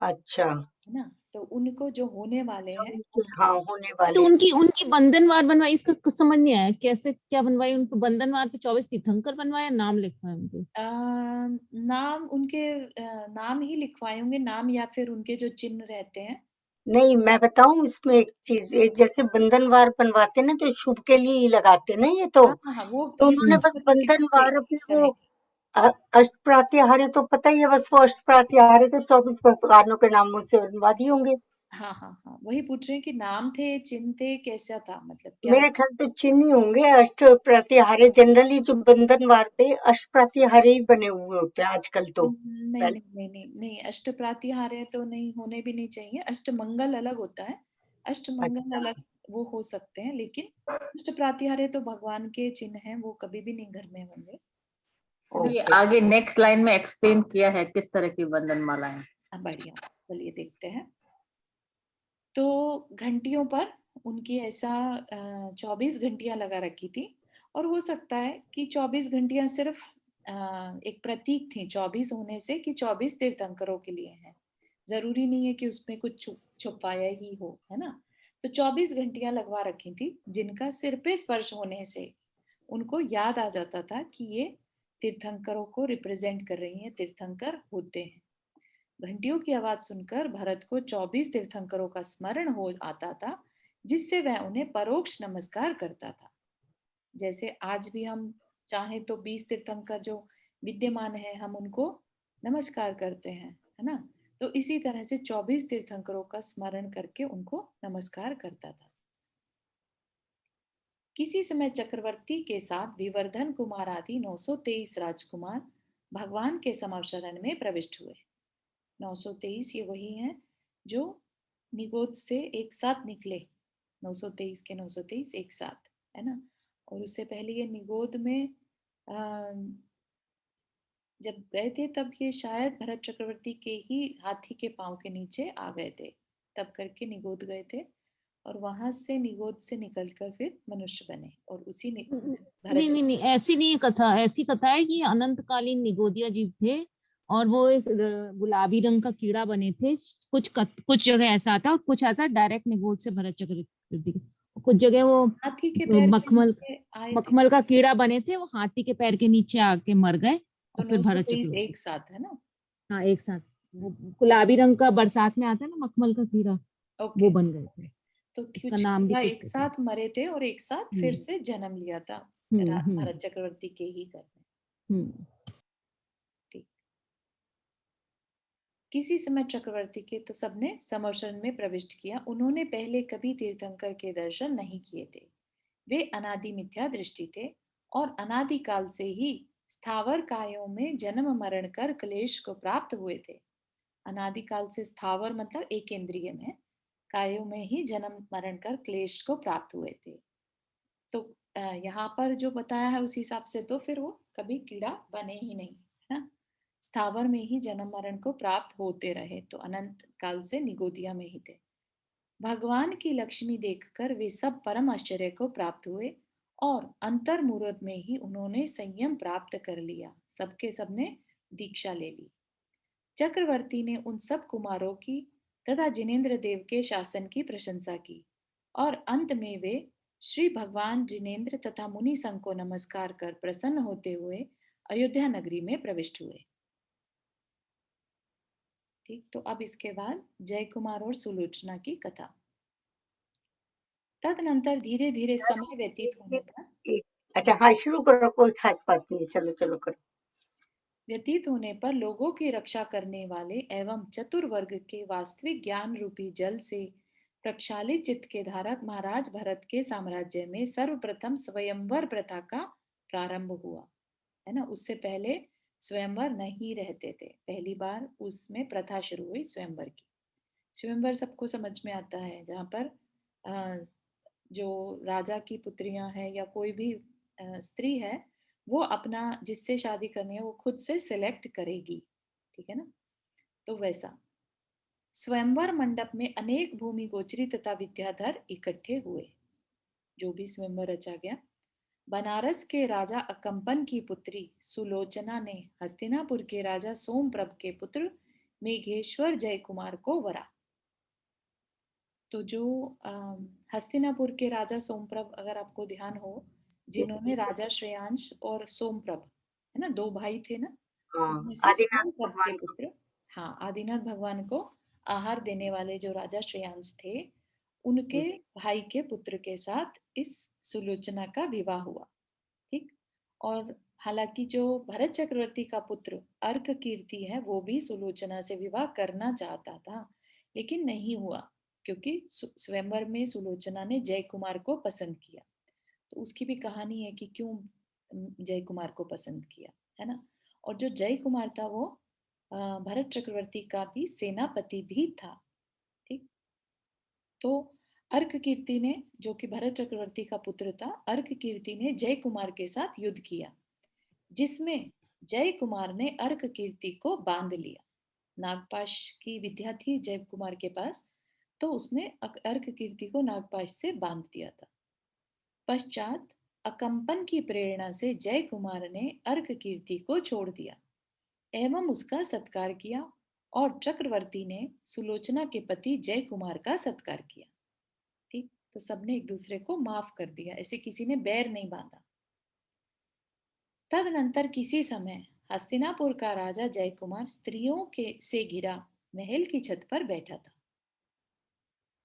अच्छा। है ना। तो उनको जो होने वाले अच्छा, हैं उनके हाँ होने तो वाले। उनकी उनकी बंधनवार बनवाई, इसका कुछ समझ नहीं आया कैसे क्या बनवाई उनको। बंधनवार पे 24 तीर्थंकर बनवाया, नाम लिखा है उनके। नाम उनके नाम ही लिखवाए होंगे, नाम या फिर उनके जो चिन्ह रहते हैं। नहीं, मैं बताऊं इसमें एक चीज, जैसे बंधनवार बनवाते ना तो शुभ के लिए ही लगाते ना ये तो। हाँ हाँ हाँ, वो तो ये उन्होंने पूछ बस रहे थे कि किससे बंधनवार अपने वो करें। अष्ट प्रात्याहार्य तो पता ही है, बस वो अष्ट प्रात्याहार्य तो 24 भगवानों के नामों से बनवा दिए होंगे। हाँ हाँ हाँ, वही पूछ रहे हैं कि नाम थे, चिन्ह थे, कैसा था, मतलब क्या। मेरे ख्याल तो चिन्ह ही होंगे अष्ट प्रात्याहार्य, जनरली जो बंधनवार पे अष्ट प्रात्याहार्य ही बने हुए होते हैं आजकल तो। नहीं पहले नहीं नहीं नहीं नहीं, अष्ट प्रातिहार्य तो नहीं, होने भी नहीं चाहिए। अष्ट मंगल अलग होता है, अष्ट मंगल अच्छा। अलग वो हो सकते हैं, लेकिन अष्ट प्रातिहार्य तो भगवान के चिन्ह हैं, वो कभी भी नहीं घर में होंगे, है ना। ये ओके। आगे नेक्स्ट लाइन में एक्सप्लेन किया है किस तरह की बंधन मालाएं। बढ़िया, चलिए देखते हैं। तो घंटियों पर उनकी ऐसा 24 घंटियां लगा रखी थी, और हो सकता है कि 24 घंटियां सिर्फ एक प्रतीक थी 24 होने से, कि 24 तीर्थंकरों के लिए है, जरूरी नहीं है कि उसमें कुछ छुपाया ही हो, है ना। तो 24 घंटियां लगवा रखी थी जिनका सिर पे स्पर्श होने से उनको याद आ जाता था कि ये तीर्थंकरों को रिप्रेजेंट कर रही हैं, तीर्थंकर होते हैं। घंटियों की आवाज सुनकर भरत को 24 तीर्थंकरों का स्मरण हो आता था, जिससे वह उन्हें परोक्ष नमस्कार करता था। जैसे आज भी हम चाहें तो 20 तीर्थंकर जो विद्यमान है हम उनको नमस्कार करते हैं, है ना। तो इसी तरह से 24 तीर्थंकरों का स्मरण करके उनको नमस्कार करता था। किसी समय चक्रवर्ती के साथ विवर्धन कुमार आदि 923 राजकुमार भगवान के समव शरण में प्रविष्ट हुए। 923 ये वही हैं जो निगोद से एक साथ निकले, 923 के 923 एक साथ, है ना। और उससे पहले ये निगोद में जब गए थे तब ये शायद भरत चक्रवर्ती के ही हाथी के पांव के नीचे आ गए थे, तब करके निगोद गए थे। और वहां से निगोद से निकलकर फिर मनुष्य बने और उसी भरत नहीं नहीं नहीं, ऐसी नहीं है कथा। ऐसी कथा है कि अनंतकालीन निगोदिया जीव थे और वो एक गुलाबी रंग का कीड़ा बने थे। कुछ जगह ऐसा आता है और कुछ आता है डायरेक्ट निगोद से भरत चक्रवर्ती के। कुछ जगह वो हाथी के पैर के मखमल नीचे आए थे। मखमल का कीड़ा बने थे, वो हाथी के पैर के नीचे आके मर गए तो और फिर भरत 923 चक्रवर्ती। एक साथ, है ना। हाँ एक साथ। वो गुलाबी रंग का बरसात में आता है ना मखमल का कीड़ा, ओके वो बन गए थे। ओके। तो इसका कुछ नाम भी कीड़ा कुछ एक होता है। साथ मरे थे और एक साथ फिर हम्म से जन्म लिया था हम्म। भरत चक्रवर्ती के ही घर में। हम्म। ठीक। किसी समय चक्रवर्ती के तो सबने समर्शन में प्रविष्ट किया। उन्होंने पहले कभी तीर्थंकर के दर्शन नहीं किए थे। वे अनादि मिथ्या दृष्टि थे और अनादि काल से ही स्थावर कायों में जन्म मरण कर क्लेश को प्राप्त हुए थे। अनादि काल से स्थावर मतलब एक इंद्रिय में, कायों में ही जन्म मरण कर क्लेश को प्राप्त हुए थे। तो यहाँ पर जो बताया है उस हिसाब से तो फिर वो कभी कीड़ा बने ही नहीं, है ना। स्थावर में ही जन्म मरण को प्राप्त होते रहे, तो अनंत काल से निगोदिया में ही थे। भगवान की लक्ष्मी देखकर वे सब परम आश्चर्य को प्राप्त हुए और अंतर मुहूर्त में ही उन्होंने संयम प्राप्त कर लिया। सबके सबने दीक्षा ले ली। चक्रवर्ती ने उन सब कुमारों की तथा जिनेन्द्र देव के शासन की प्रशंसा की और अंत में वे श्री भगवान जिनेन्द्र तथा मुनि संघ को नमस्कार कर प्रसन्न होते हुए अयोध्या नगरी में प्रविष्ट हुए। ठीक, तो अब इसके बाद जय कुमार और सुलोचना की कथा। तदनंतर धीरे धीरे समय व्यतीत होने पर अच्छा हाँ, शुरू करो, कोई खास बात नहीं है, चलो चलो करो। लोगों की रक्षा करने वाले एवं चतुर वर्ग के वास्तविक ज्ञान रूपी जल से प्रक्षालित चित्त के धारक महाराज भरत के साम्राज्य में सर्वप्रथम स्वयंवर प्रथा का प्रारंभ हुआ, है ना। उससे पहले स्वयंवर नहीं रहते थे, पहली बार उसमें प्रथा शुरू हुई स्वयंवर की। स्वयंवर सबको समझ में आता है, जहाँ पर जो राजा की पुत्रियां हैं या कोई भी स्त्री है, वो अपना जिससे शादी करनी है वो खुद से सिलेक्ट करेगी, ठीक है ना। तो वैसा स्वयंवर मंडप में अनेक भूमि गोचरी तथा विद्याधर इकट्ठे हुए। जो भी स्वयंवर रचा गया। बनारस के राजा अकंपन की पुत्री सुलोचना ने हस्तिनापुर के राजा सोमप्रभ के पुत्र मेघेश्वर जय कुमार को वरा। तो जो हस्तिनापुर के राजा सोमप्रभ, अगर आपको ध्यान हो, जिन्होंने राजा श्रेयांश और सोमप्रभ, है ना, दो भाई थे ना, हाँ, उनमें से आदिनाथ सोमप्रभ के भगवान को। पुत्र, हाँ, आदिनाथ भगवान को आहार देने वाले जो राजा श्रेयांश थे, उनके भाई के पुत्र के साथ इस सुलोचना का विवाह हुआ। ठीक। और हालांकि जो भरत चक्रवर्ती का पुत्र अर्क कीर्ति है, वो भी सुलोचना से विवाह करना चाहता था, लेकिन नहीं हुआ, क्योंकि स्वयंवर में सुलोचना ने जय कुमार को पसंद किया। तो उसकी भी कहानी है कि क्यों जय कुमार को पसंद किया, है ना। और जो जय कुमार था वो भरत चक्रवर्ती का भी सेनापति भी था। ठीक। तो अर्क कीर्ति ने, जो कि भरत चक्रवर्ती का पुत्र था, अर्क कीर्ति ने जय कुमार के साथ युद्ध किया, जिसमें जय कुमार ने अर्क कीर्ति को बांध लिया। नागपाश की विद्या थी जय कुमार के पास, तो उसने अर्क कीर्ति को नागपाश से बांध दिया था। पश्चात अकंपन की प्रेरणा से जय कुमार ने अर्क कीर्ति को छोड़ दिया एवं उसका सत्कार किया और चक्रवर्ती ने सुलोचना के पति जय कुमार का सत्कार किया। ठीक, तो सबने एक दूसरे को माफ कर दिया, ऐसे किसी ने बैर नहीं बांधा। तदनंतर किसी समय हस्तिनापुर का राजा जय कुमार स्त्रियों के से घिरा महल की छत पर बैठा था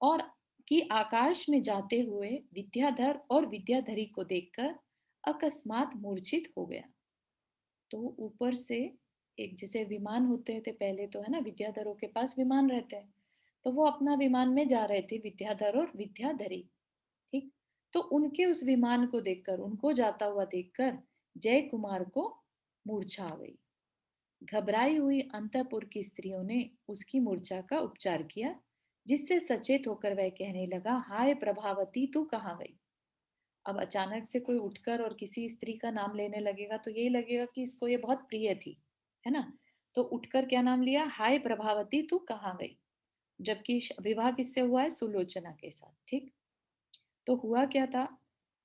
और कि आकाश में जाते हुए विद्याधर और विद्याधरी को देखकर अकस्मात मूर्छित हो गया। तो ऊपर से एक जैसे विमान होते थे पहले, तो है ना, विद्याधरों के पास विमान रहते हैं, तो वो अपना विमान में जा रहे थे विद्याधर और विद्याधरी। ठीक। तो उनके उस विमान को देखकर, उनको जाता हुआ देखकर जय कुमार को मूर्छा आ गई। घबराई हुई अंतःपुर की स्त्रियों ने उसकी मूर्छा का उपचार किया, जिससे सचेत होकर वह कहने लगा, हाय प्रभावती तू कहाँ गई। अब अचानक से कोई उठकर और किसी स्त्री का नाम लेने लगेगा तो यही लगेगा कि इसको ये बहुत प्रिय थी, है ना। तो उठकर क्या नाम लिया, हाय प्रभावती तू कहाँ गई। जबकि विवाह किससे हुआ है, सुलोचना के साथ। ठीक। तो हुआ क्या था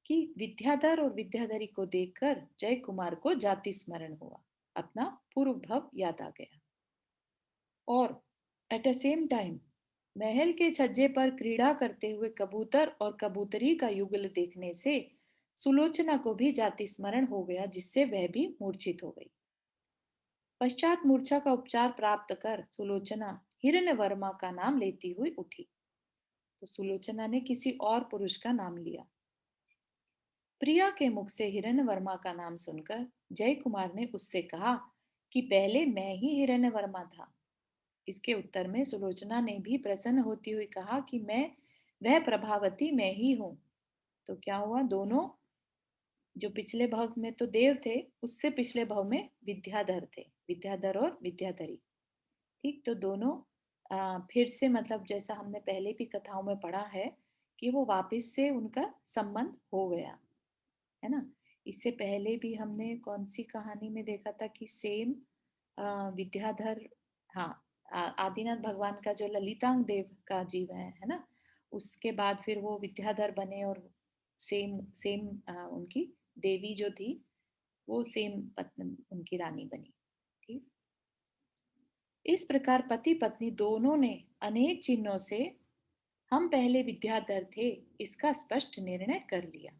कि विद्याधर और विद्याधरी को देखकर जय कुमार को जाति स्मरण हुआ, अपना पूर्व भव याद आ गया। और एट द सेम टाइम महल के छज्जे पर क्रीड़ा करते हुए कबूतर और कबूतरी का युगल देखने से सुलोचना को भी जाति स्मरण हो गया, जिससे वह भी मूर्छित हो गई। पश्चात मूर्छा का उपचार प्राप्त कर सुलोचना हिरण्यवर्मा का नाम लेती हुई उठी। तो सुलोचना ने किसी और पुरुष का नाम लिया। प्रिया के मुख से हिरण्यवर्मा का नाम सुनकर जय कुमार ने उससे कहा कि पहले मैं ही हिरण्यवर्मा था। इसके उत्तर में सुलोचना ने भी प्रसन्न होती हुई कहा कि मैं वह प्रभावती मैं ही हूं। तो क्या हुआ, दोनों जो पिछले भव में तो देव थे, उससे पिछले भव में विद्याधर थे, विद्याधर और विद्याधरी। ठीक। तो दोनों फिर से, मतलब जैसा हमने पहले भी कथाओं में पढ़ा है कि वो वापस से उनका संबंध हो गया, है ना। इससे पहले भी हमने कौन सी कहानी में देखा था कि सेम विद्याधर, हाँ, आदिनाथ भगवान का जो ललितांग देव का जीव है ना, उसके बाद फिर वो विद्याधर बने और सेम सेम उनकी देवी जो थी वो सेम पत्नी उनकी रानी बनी। ठीक। इस प्रकार पति पत्नी दोनों ने अनेक चिन्हों से हम पहले विद्याधर थे इसका स्पष्ट निर्णय कर लिया।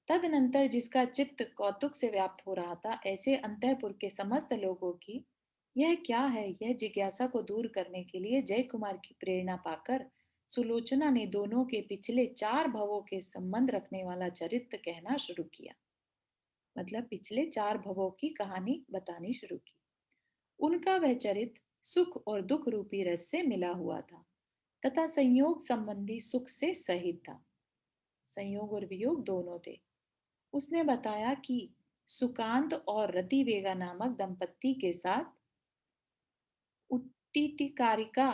तदनंतर जिसका चित्त कौतुक से व्याप्त हो रहा था, ऐसे अंतःपुर के समस्त लोगों की यह क्या है, यह जिज्ञासा को दूर करने के लिए जय कुमार की प्रेरणा पाकर सुलोचना ने दोनों के पिछले 4 भवों के संबंध रखने वाला चरित्र कहना शुरू किया। मतलब पिछले 4 भवों की कहानी बतानी शुरू की। उनका वह चरित्र सुख और दुख रूपी रस से मिला हुआ था तथा संयोग संबंधी सुख से सहित था। संयोग और वियोग दोनों थे। उसने बताया कि सुकांत और रतिवेगा नामक दंपत्ति के साथ उत्टीटिकारिका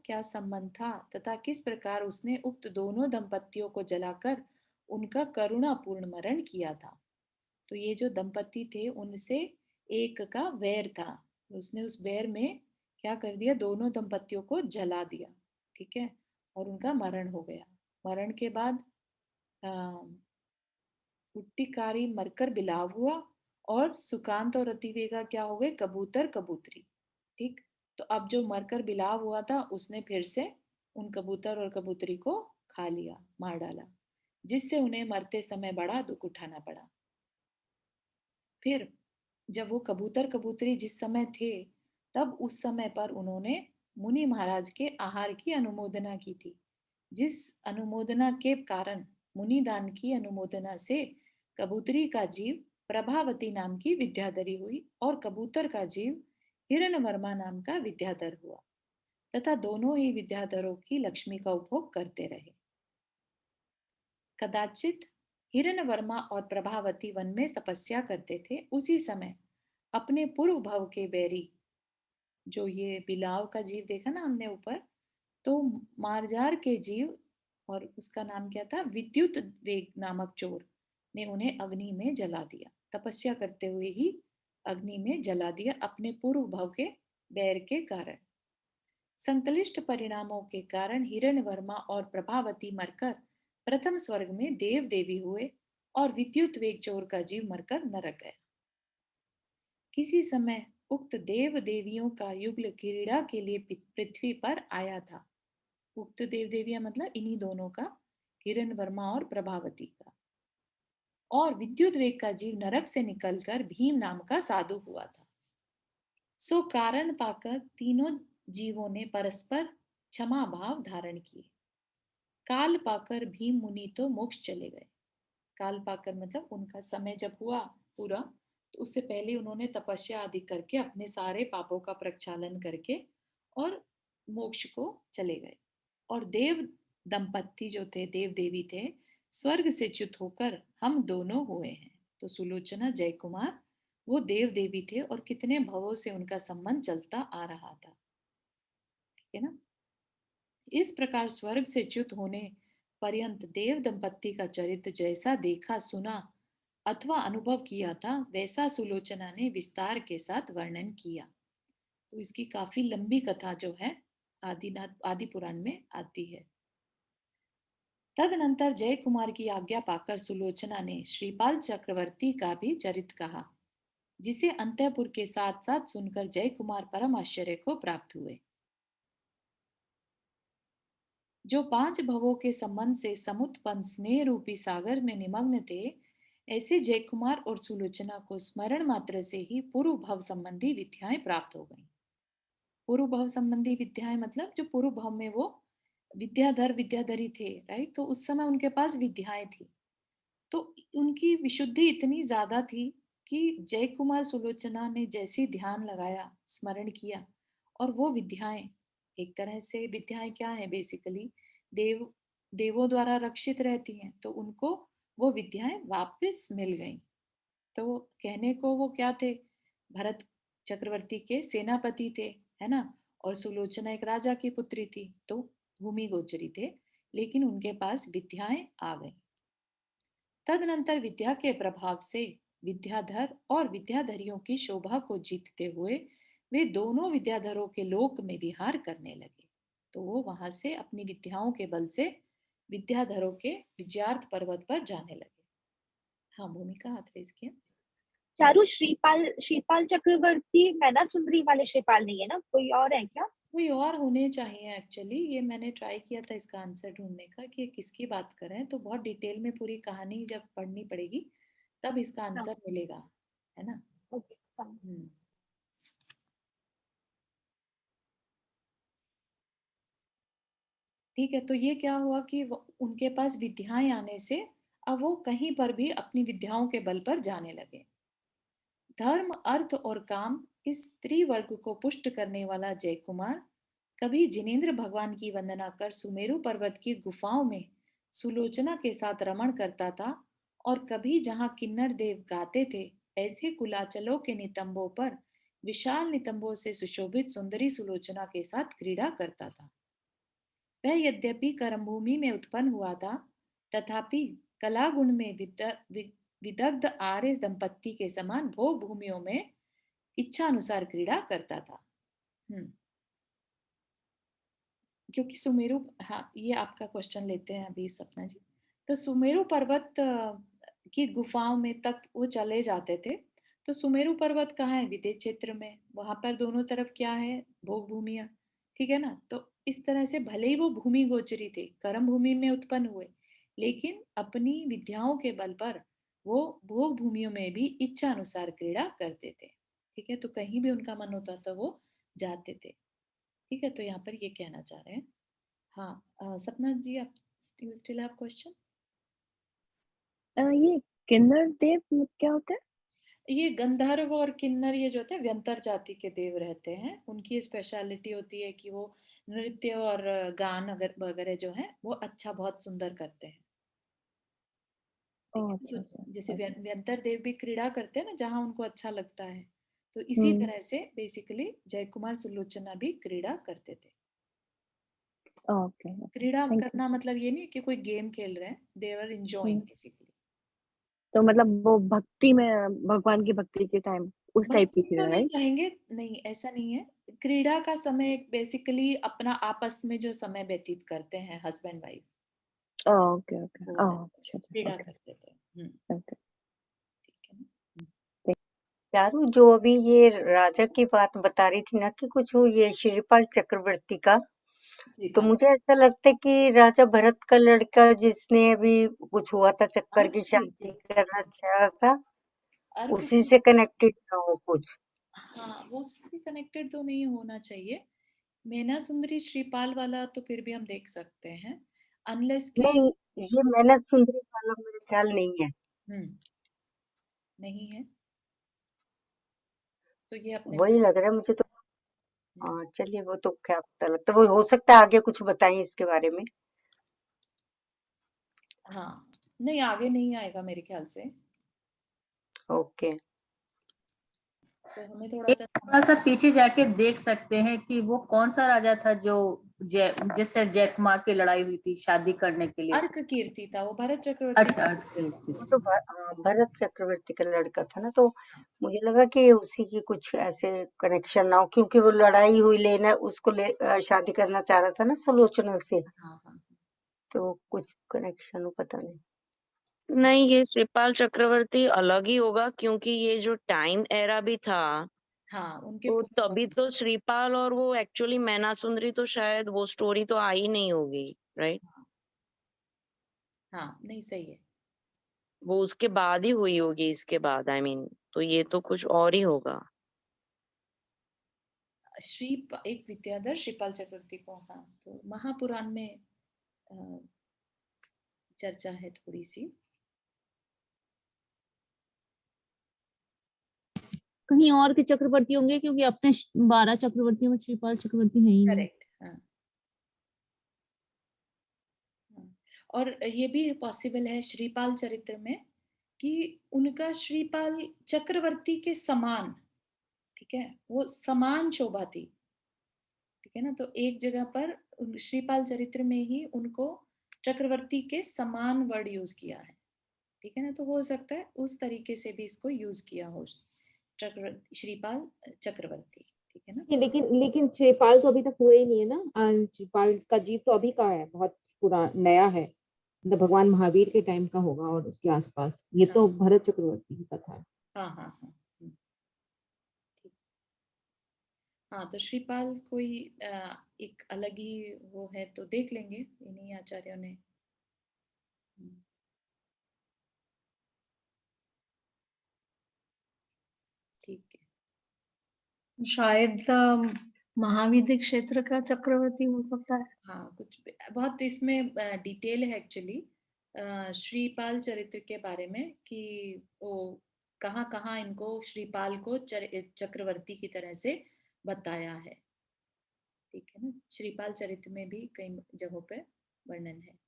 क्या संबंध था तथा किस प्रकार उसने उक्त दोनों दंपत्तियों को जलाकर उनका करुणापूर्ण मरण किया था। तो ये जो दंपत्ति थे उनसे एक का वैर था, उसने उस वैर में क्या कर दिया, दोनों दंपत्तियों को जला दिया। ठीक है। और उनका मरण हो गया। मरण के बाद उत्तिकारी मरकर बिलाव हुआ और सुकांत और रतिवेगा क्या हो गए, कबूतर कबूतरी। ठीक। तो अब जो मरकर बिलाव हुआ था उसने फिर से उन कबूतर और कबूतरी को खा लिया, मार डाला, जिससे उन्हें मरते समय बड़ा दुख उठाना पड़ा। फिर जब वो कबूतर कबूतरी जिस समय थे, तब उस समय पर उन्होंने मुनि महाराज के आहार की अनुमोदना की थी, जिस अनुमोदना के कारण मुनिदान की अनुमोदना से कबूतरी का जीव प्रभावती नाम की विद्याधरी हुई और कबूतर का जीव हिरण्यवर्मा नाम का विद्याधर हुआ तथा दोनों ही विद्याधरों की लक्ष्मी का उपभोग करते रहे। कदाचित हिरण्यवर्मा और प्रभावती वन में तपस्या करते थे। उसी समय अपने पूर्व भव के बैरी, जो ये बिलाव का जीव देखा ना हमने ऊपर, तो मारजार के जीव और उसका नाम क्या था, विद्युत वेग नामक चोर ने उन्हें अग्नि में जला दिया। तपस्या करते हुए ही अग्नि में जला दिया अपने पूर्व भव के बैर के कारण। संकलिष्ट परिणामों के कारण हिरण्यवर्मा और प्रभावती मरकर प्रथम स्वर्ग में देव देवी हुए और विद्युत वेग चोर का जीव मरकर नरक गया। किसी समय उक्त देव देवियों का युगल क्रीड़ा के लिए पृथ्वी पर आया था। उक्त देव देवियां मतलब इन्हीं दोनों का, हिरण्यवर्मा और प्रभावती का। और विद्युत वेग का जीव नरक से निकलकर भीम नाम का साधु हुआ था। सो कारण पाकर तीनों जीवों ने परस्पर क्षमा भाव धारण किए। काल पाकर भीम मुनि तो मोक्ष चले गए। काल पाकर मतलब उनका समय जब हुआ पूरा, तो उससे पहले उन्होंने तपस्या आदि करके अपने सारे पापों का प्रक्षालन करके और मोक्ष को चले गए। और देव दंपत्ति जो थे, देव देवी थे, स्वर्ग से च्युत होकर हम दोनों हुए हैं। तो सुलोचना, जय कुमार वो देव देवी थे और कितने भवों से उनका संबंध चलता आ रहा था। है ना। इस प्रकार स्वर्ग से च्युत होने पर्यंत देव दंपत्ति का चरित्र जैसा देखा सुना अथवा अनुभव किया था वैसा सुलोचना ने विस्तार के साथ वर्णन किया। तो इसकी काफी लंबी कथा जो है आदि पुराण में आती है। तदनंतर जय कुमार की आज्ञा पाकर सुलोचना ने श्रीपाल चक्रवर्ती का भी चरित्र कहा, जिसे अंतःपुर के साथ साथ सुनकर जय कुमार परम आश्चर्य को प्राप्त हुए। जो 5 भवों के संबंध से समुत्पन्न स्नेह रूपी सागर में निमग्न थे, ऐसे जय कुमार और सुलोचना को स्मरण मात्र से ही पूर्व भव संबंधी विद्याएं प्राप्त हो गईं। पूर्व भव संबंधी विद्याएं मतलब जो पूर्व भव में वो विद्याधर विद्याधरी थे, राइट। तो उस समय उनके पास विद्याएं थी, तो उनकी विशुद्धि इतनी ज्यादा थी कि जय कुमार सुलोचना ने जैसी ध्यान लगाया, स्मरण किया, और वो विद्याएं, एक तरह से विद्याएं क्या है, बेसिकली देवों द्वारा रक्षित रहती हैं, तो उनको वो विद्याएं वापस मिल गईं। तो कहने को वो क्या थे, भरत चक्रवर्ती के सेनापति थे, है ना, और सुलोचना एक राजा की पुत्री थी, तो भूमि गोचरी थे, लेकिन उनके पास विद्याएं आ गई। तदनंतर विद्या के प्रभाव से विद्याधर और विद्याधरियों की शोभा को जीतते हुए वे दोनों विद्याधरों के लोक में विहार करने लगे। तो वो वहां से अपनी विद्याओं के बल से विद्याधरों के विजयार्थ पर्वत पर जाने लगे। हाँ, भूमिका हाथ रेज किया। चारू, श्रीपाल चक्रवर्ती मैना सुंदरी वाले श्रीपाल नहीं है ना, कोई और है क्या? कोई और होने चाहिए एक्चुअली। ये मैंने ट्राई किया था इसका आंसर ढूंढने का कि किसकी बात कर रहे हैं, तो बहुत डिटेल में पूरी कहानी जब पढ़नी पड़ेगी तब इसका हाँ, आंसर मिलेगा, है ना। ओके, हाँ। ठीक है, तो ये क्या हुआ कि उनके पास विद्याएं आने से अब वो कहीं पर भी अपनी विद्याओं के बल पर जाने लगे। धर्म, अर्थ और काम, इस त्रिवर्ग को पुष्ट करने वाला जय कुमार कभी जिनेंद्र भगवान की वंदना कर सुमेरु पर्वत की गुफाओं में सुलोचना के साथ रमण करता था, और कभी जहां किन्नर देव गाते थे ऐसे कुलाचलों के नितंबों पर विशाल नितंबों से सुशोभित सुंदरी सुलोचना के साथ क्रीड़ा करता था। वह यद्यपि कर्मभूमि में उत्पन्न हुआ था, तथापि कला गुण में विदग्ध आर्य दंपत्ति के समान भोग भूमियों में इच्छा अनुसार क्रीड़ा करता था। क्योंकि सुमेरु, हाँ, ये आपका क्वेश्चन लेते हैं अभी सपना जी। तो सुमेरु पर्वत की गुफाओं में तक वो चले जाते थे। तो सुमेरु पर्वत कहाँ है, विदेश क्षेत्र में, वहां पर दोनों तरफ क्या है, भोग भूमिया, ठीक है ना। तो इस तरह से भले ही वो भूमि गोचरी थे, कर्म भूमि में उत्पन्न हुए, लेकिन अपनी विद्याओं के बल पर वो भोग भूमियों में भी इच्छा अनुसार क्रीड़ा करते थे। ठीक है, तो कहीं भी उनका मन होता था वो जाते थे। ठीक है, तो यहाँ पर ये कहना चाह रहे हैं। हाँ, सपना जी, आप स्टिल हैव क्वेश्चन? ये किन्नर देव क्या होते हैं? ये गंधर्व और किन्नर, ये जो होते हैं व्यंतर जाति के देव रहते हैं। उनकी स्पेशलिटी होती है कि वो नृत्य और गान अगर वगैरह जो है वो अच्छा, बहुत सुंदर करते हैं। ठीक है, तो जैसे व्यंतर देव भी क्रीड़ा करते हैं ना जहाँ उनको अच्छा लगता है, तो इसी तरह से बेसिकली जय कुमार सुलोचना भी क्रीड़ा करते थे। क्रीड़ा करना मतलब ये नहीं कि कोई गेम खेल रहे हैं, दे वर एंजॉयिंग बेसिकली। तो मतलब वो भक्ति में, भगवान की भक्ति के टाइम उस टाइप की क्रीड़ा, नहीं राइट? कहेंगे, नहीं ऐसा नहीं है। क्रीड़ा का समय बेसिकली अपना आपस में जो समय व्यतीत करते हैं हस्बैंड वाइफ, ओके ओके, वो है, अच्छा क्रीड़ा ओके करते थे। ओके। ठीक है ना। चारू, जो अभी ये राजा की बात बता रही थी ना कि कुछ वो ये श्रीपाल चक्रवर्ती का, तो मुझे ऐसा लगता है कि राजा भरत का लड़का जिसने अभी कुछ हुआ था, चक्कर की शादी करना चाहा था, उसी से कनेक्टेड ना हो कुछ। हाँ, वो उससे कनेक्टेड तो नहीं होना चाहिए। मैना सुंदरी श्रीपाल वाला तो फिर भी हम देख सकते हैं, अनलेस कि नहीं, ये मैना सुंदरी वाला मेरे ख्याल नहीं है। नहीं है, तो ये अपने वही लग रहा है मुझे तो। हाँ, चलिए, वो तो क्या पता लगता, वो हो सकता है आगे कुछ बताइए इसके बारे में। हाँ, नहीं आगे नहीं आएगा मेरे ख्याल से। ओके। तो हमें थोड़ा सा थोड़ा सा पीछे जाके देख सकते हैं कि वो कौन सा राजा था जो जिससे जयकुमार की लड़ाई हुई थी शादी करने के लिए। अर्क कीर्ति था, वो भरत चक्रवर्ती अच्छा वो तो भरत चक्रवर्ती का लड़का था ना, तो मुझे लगा कि उसी की कुछ ऐसे कनेक्शन ना हो, क्योंकि वो लड़ाई हुई लेना उसको शादी करना चाह रहा था ना सुलोचना से, हाँ हाँ तो कुछ कनेक्शन हो, पता नहीं। नहीं, ये श्रीपाल चक्रवर्ती अलग ही होगा, क्योंकि ये जो टाइम एरा भी था हाँ उनके तो पूर्व- तभी तो श्रीपाल और वो एक्चुअली मैना सुंदरी तो शायद वो स्टोरी तो आई नहीं होगी, राइट? हाँ नहीं सही है। वो उसके बाद ही हुई होगी, इसके बाद आई मीन, तो ये तो कुछ और ही होगा। एक विद्याधर श्रीपाल चक्रवर्ती को, हाँ तो महापुराण में चर्चा है थोड़ी सी। कहीं और के चक्रवर्ती होंगे, क्योंकि अपने 12 चक्रवर्तियों में श्रीपाल चक्रवर्ती है ही नहीं। करेक्ट, हाँ। और ये भी पॉसिबल है श्रीपाल चरित्र में कि उनका श्रीपाल चक्रवर्ती के समान, ठीक है, वो समान शोभा थी, ठीक है ना, तो एक जगह पर श्रीपाल चरित्र में ही उनको चक्रवर्ती के समान वर्ड यूज किया है, ठीक है ना, तो हो सकता है उस तरीके से भी इसको यूज किया हो, चक्रवर्ती श्रीपाल चक्रवर्ती, ठीक है ना। लेकिन लेकिन श्रीपाल तो अभी तक हुए ही नहीं है ना। श्रीपाल का जीव तो अभी का है, बहुत नया है, मतलब भगवान महावीर के टाइम का होगा और उसके आसपास। ये तो भरत चक्रवर्ती की कथा है। हाँ हाँ हाँ ठीक। हाँ तो श्रीपाल कोई एक अलग ही वो है, तो देख लेंगे इन्हीं आचार्यों ने। ठीक है, शायद महाविद्य क्षेत्र का चक्रवर्ती हो सकता है। हाँ कुछ बहुत इसमें डिटेल है एक्चुअली श्रीपाल चरित्र के बारे में, कि वो कहाँ कहाँ इनको श्रीपाल को चक्रवर्ती की तरह से बताया है, ठीक है ना, श्रीपाल चरित्र में भी कई जगहों पे वर्णन है।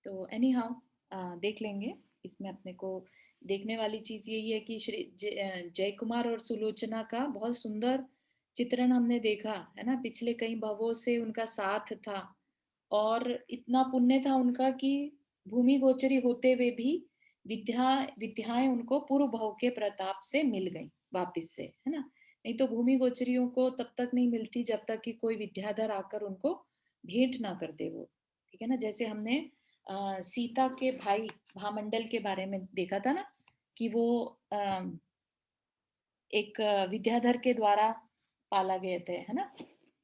तो एनी हाउ देख लेंगे, इसमें अपने को देखने वाली चीज यही है कि श्री जय कुमार और सुलोचना का बहुत सुंदर चित्रण हमने देखा है ना, पिछले कई भवों से उनका साथ था और इतना पुण्य था उनका कि भूमि गोचरी होते हुए भी विद्याएं उनको पूर्व भव के प्रताप से मिल गई वापिस से, है ना, नहीं तो भूमि गोचरियों को तब तक नहीं मिलती जब तक कि कोई विद्याधर आकर उनको भेंट ना कर दे वो, ठीक है ना, जैसे हमने सीता के भाई भामंडल के बारे में देखा था ना, कि वो एक विद्याधर के द्वारा पाला गए थे, है ना,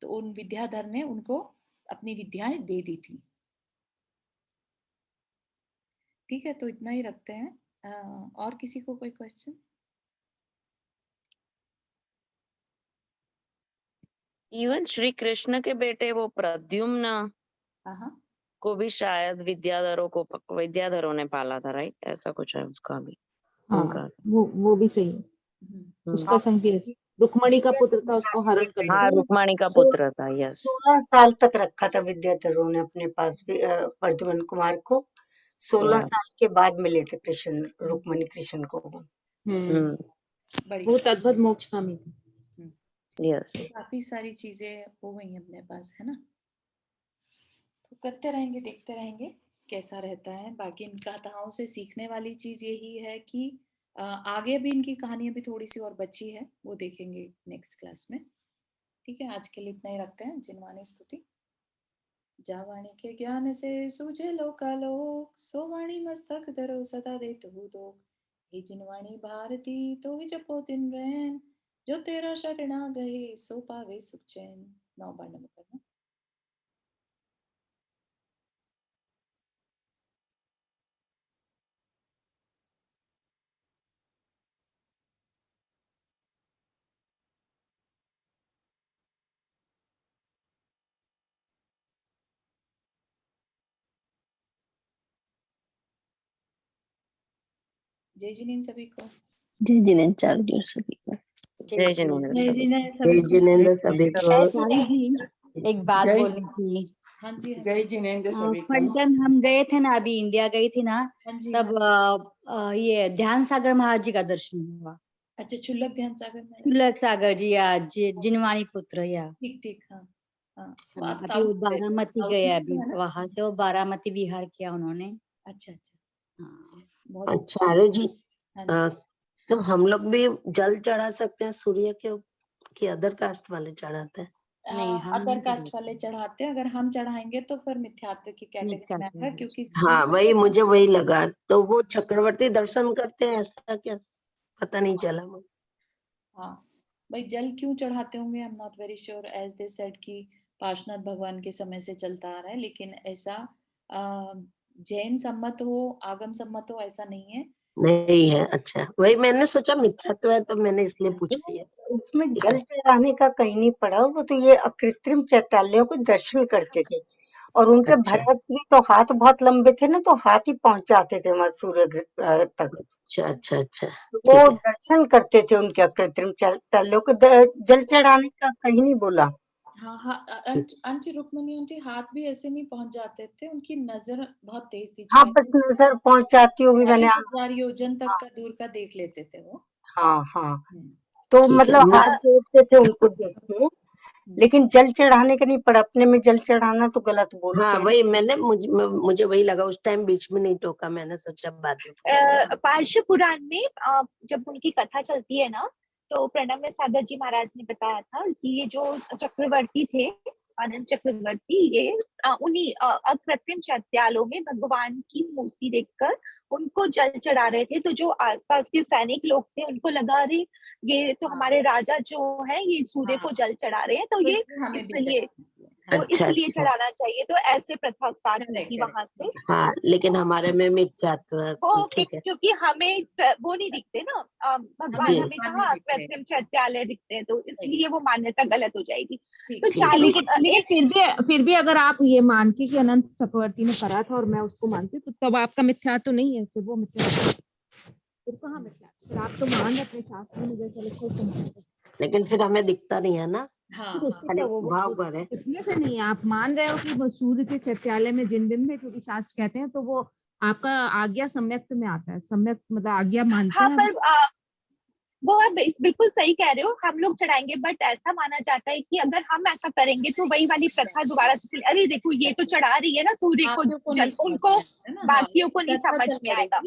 तो उन विद्याधर ने उनको अपनी विद्याएं दे दी थी। ठीक है, तो इतना ही रखते हैं। और किसी को कोई क्वेश्चन? इवन श्री कृष्ण के बेटे वो प्रद्युम्न हाँ को भी शायद विद्याधरों ने पाला था, राइट? ऐसा कुछ है उसका भी। हाँ उनका वो भी सही है। उसका संकेत रुक्मणी का पुत्र था, उसको हरण कर हाँ, लिया। रुक्मणी का पुत्र था, यस। 16 साल तक रखा था विद्याधरों ने अपने पास भी प्रद्युम्न कुमार को। 16 साल के बाद मिले थे कृष्ण, रुक्मणी कृष्ण को। वो तद्भव मोक्षकामी थी। यस, काफी सारी चीजें हो गई अपने पास, है ना, तो करते रहेंगे, देखते रहेंगे कैसा रहता है। बाकी इन कथाओं से सीखने वाली चीज यही है कि आगे भी इनकी कहानियां भी थोड़ी सी और बची है, वो देखेंगे नेक्स्ट क्लास में। ठीक है, आज के लिए इतना ही रखते हैं। जिनवाणी स्तुति। जा वाणी के ज्ञान से सूझे लोकालोक, सो वाणी मस्तक धरो सदा देतु दोख। हे जिनवाणी भारती तो ही जपो दिन रैन, जो तेरा शरणा गए सो पावे सुख चैन। 9 बार नमः करना। जय जिनेन्द्र सभी को। जय जिनेन्द्र सभी को। जय जिनेन्द्र जय सभी को। जिनेन्द्र सभी को। वैष्णवी जी एक बात बोलनी थी। हाँ जी, जय जिनेन्द्र सभी को। फर्स्ट टाइम हम गए थे ना, अभी इंडिया गई थी ना, हाँ जी, तब ये ध्यान सागर महाराज जी का दर्शन हुआ। अच्छा, क्षुल्लक ध्यान सागर में। क्षुल्लक सागर जी, या जिनवानी पुत्र, या ठीक ठीक, हाँ हाँ। तो हाँ, आप अभी वो साउथ बारामती साउथ गए, में अभी है ना? वहां से वो बारामती विहार किया उन्होंने। अच्छा अच्छा, हाँ। बहुत अच्छा आर्य जी, हाँ जी। तो हम लोग भी जल चढ़ा सकते हैं सूर्य के कि अदर कास्ट वाले चढ़ाते हैं? नहीं, हम अदर नहीं कास्ट वाले चढ़ाते हैं, अगर हम चढ़ाएंगे तो फिर मिथ्यात्व की कैटेगरी में आएगा, क्योंकि हाँ, सूर्य वही को मुझे वही लगा। तो वो चक्रवर्ती दर्शन करते हैं ऐसा क्या? पता नहीं चला मुझे। हाँ भाई, जल क्यों चढ़ाते होंगे, I am not very sure, as they said कि पार्श्वनाथ भगवान के समय से चलता आ रहा है, लेकिन ऐसा जैन सम्मत हो, आगम सम्मत हो, ऐसा नहीं है। नहीं है। अच्छा, वही मैंने सोचा मिथ्यात्व है, तो मैंने इसलिए पूछ लिया। उसमें जल चढ़ाने का कहीं नहीं पड़ा, वो तो ये अकृत्रिम चैतालियों को दर्शन करते थे, और उनके अच्छा भरत के तो हाथ बहुत लंबे थे ना, तो हाथ ही पहुंचाते थे वहां सूर्य तक। अच्छा अच्छा अच्छा, तो ठीक वो है। दर्शन करते थे उनके अकृत्रिम चैतालियों को, जल चढ़ाने का कहीं नहीं बोला। हाँ हाँ, आंटी रुक्मणी आंटी, हाथ भी ऐसे नहीं पहुंच जाते थे, उनकी नजर बहुत तेज थी, हाँ, बस नजर पहुंच जाती होगी, मैंने 40,000 योजन तक का दूर का देख लेते थे वो। हाँ हाँ, हम्म, तो ठीक है। मतलब हाथ जोड़ते थे उनको देखते, लेकिन जल चढ़ाने का नहीं पड़ा। अपने में जल चढ़ाना तो गलत बोलते हाँ, हैं। वही मुझे वही लगा, उस टाइम बीच में नहीं टोका, मैंने सोचा बाद में। पार्श्व पुराण में जब उनकी कथा चलती है ना, तो प्रणम्य सागर जी महाराज ने बताया था कि ये जो चक्रवर्ती थे, आनंद चक्रवर्ती, ये उन्हीं अकृत्रिम चैत्यालों में भगवान की मूर्ति देखकर उनको जल चढ़ा रहे थे। तो जो आसपास के सैनिक लोग थे, उनको लगा रहे ये तो हमारे राजा जो है ये सूर्य को जल चढ़ा रहे हैं, तो ये हमें भी इसलिए तो अच्छा इसलिए अच्छा, चढ़ाना चाहिए। तो ऐसे प्रथा स्टार्ट हुई थी वहां से। हाँ, लेकिन हमारे में मिथ्यात्व है। वो ठीक है। क्योंकि हमें वो नहीं दिखते ना, भगवान जी। हमें कहाँ कृत्रिम चैत्यालय दिखते हैं, तो इसलिए वो मान्यता गलत हो जाएगी। तो ठीक है। चालू लेकिन फिर भी अगर आप ये मान के कि अनंत चक्रवर्ती ने करा था और मैं उसको मानती हूँ, तो तब आपका मिथ्या तो नहीं है, फिर वो मिथ्या, फिर कहाँ मिथ्या, फिर आप तो मान रहे अपने शास्त्र में जैसा लिखा है उसको मान रहे। लेकिन फिर हमें दिखता नहीं है ना। हाँ, खाली भाव पर है। कितने से नहीं है, आप मान रहे हो कि वो सूर्य के चैत्यालय में जिन दिन में, क्योंकि शास्त्र कहते हैं, तो वो आपका आज्ञा सम्यक में आता है, सम्यक मतलब आज्ञा मानते हाँ, हैं। पर वो आप बिल्कुल सही कह रहे हो, हम लोग चढ़ाएंगे, बट ऐसा माना जाता है कि अगर हम ऐसा करेंगे तो वही वाली प्रथा दोबारा से चले। अरे देखो, ये तो चढ़ा रही है ना सूर्य को जल, उनको बाकियों को नहीं समझ में आएगा।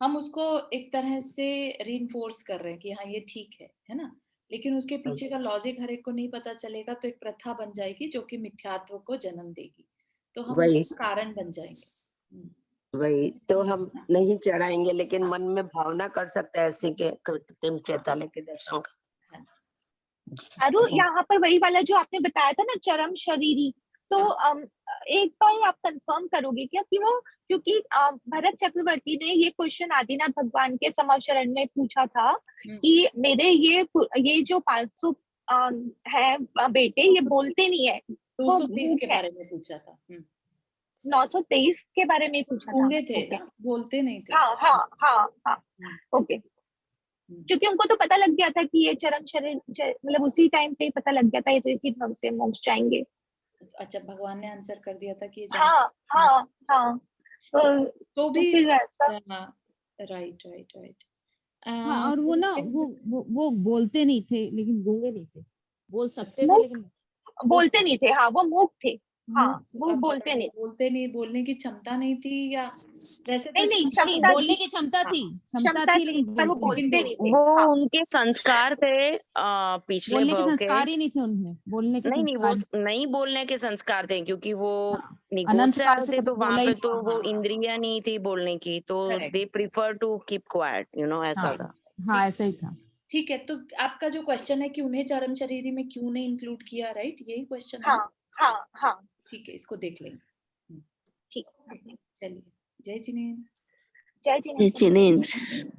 हम उसको एक तरह से रीइंफोर्स कर रहे हैं कि हाँ ये ठीक है ना, लेकिन उसके पीछे का लॉजिक हर एक को नहीं पता चलेगा, तो एक प्रथा बन जाएगी जो कि मिथ्यात्व को जन्म देगी, तो हम वही उसका कारण बन जाएंगे। वही तो हम नहीं चढ़ाएंगे, लेकिन मन में भावना कर सकते हैं ऐसे के कृत्रिम चैतालय के दर्शन का। अरु, यहाँ पर वही वाला जो आपने बताया था ना, चरम शरीरी, तो एक बार आप कंफर्म करोगे क्या कि वो, क्योंकि भरत चक्रवर्ती ने ये क्वेश्चन आदिनाथ भगवान के समशरण में पूछा था कि मेरे ये जो 500 है बेटे, ये बोलते नहीं है, 230 के बारे में पूछा था। 923 के बारे में पूछा था। थे ना, बोलते नहीं थे। हाँ हाँ हाँ हाँ, ओके। क्योंकि उनको तो पता लग गया था कि ये चरम शरीर, मतलब उसी टाइम पे पता लग गया था ये तो इसी भव से मोक्ष जाएंगे। अच्छा, भगवान ने आंसर कर दिया था कि हाँ हाँ हाँ, तो भी फिर ऐसा। Right right right. हाँ, और वो ना वो बोलते नहीं थे, लेकिन गूंगे नहीं थे, बोल सकते थे लेकिन बोलते नहीं थे। हाँ, वो मूक थे। हाँ, वो बोलते नहीं, बोलने की क्षमता नहीं थी, या वैसे तो नहीं क्षमता, बोलने की क्षमता थी, क्षमता थी, लेकिन पर वो बोलते नहीं थे। वो उनके संस्कार थे, पिछले बोलने के भव संस्कार ही नहीं थे उनमें, बोलने के नहीं वो संस्कार नहीं बोलने के संस्कार थे, क्योंकि वो निगोद अनंत से काल आए से थे, कभी तो वहां बोला ही पे तो नहीं। वो इंद्रिया नहीं थी बोलने की, तो they prefer to keep quiet, ऐसा था। हाँ, ऐसा ही था। ठीक है, तो आपका जो क्वेश्चन है कि उन्हें चरम शरीरी में क्यों नहीं इंक्लूड किया, राइट, यही क्वेश्चन है। हाँ हाँ, ठीक है, इसको देख लेंगे। ठीक, चलिए, जय जिनेन्द्र। जय जिनेन्द्र।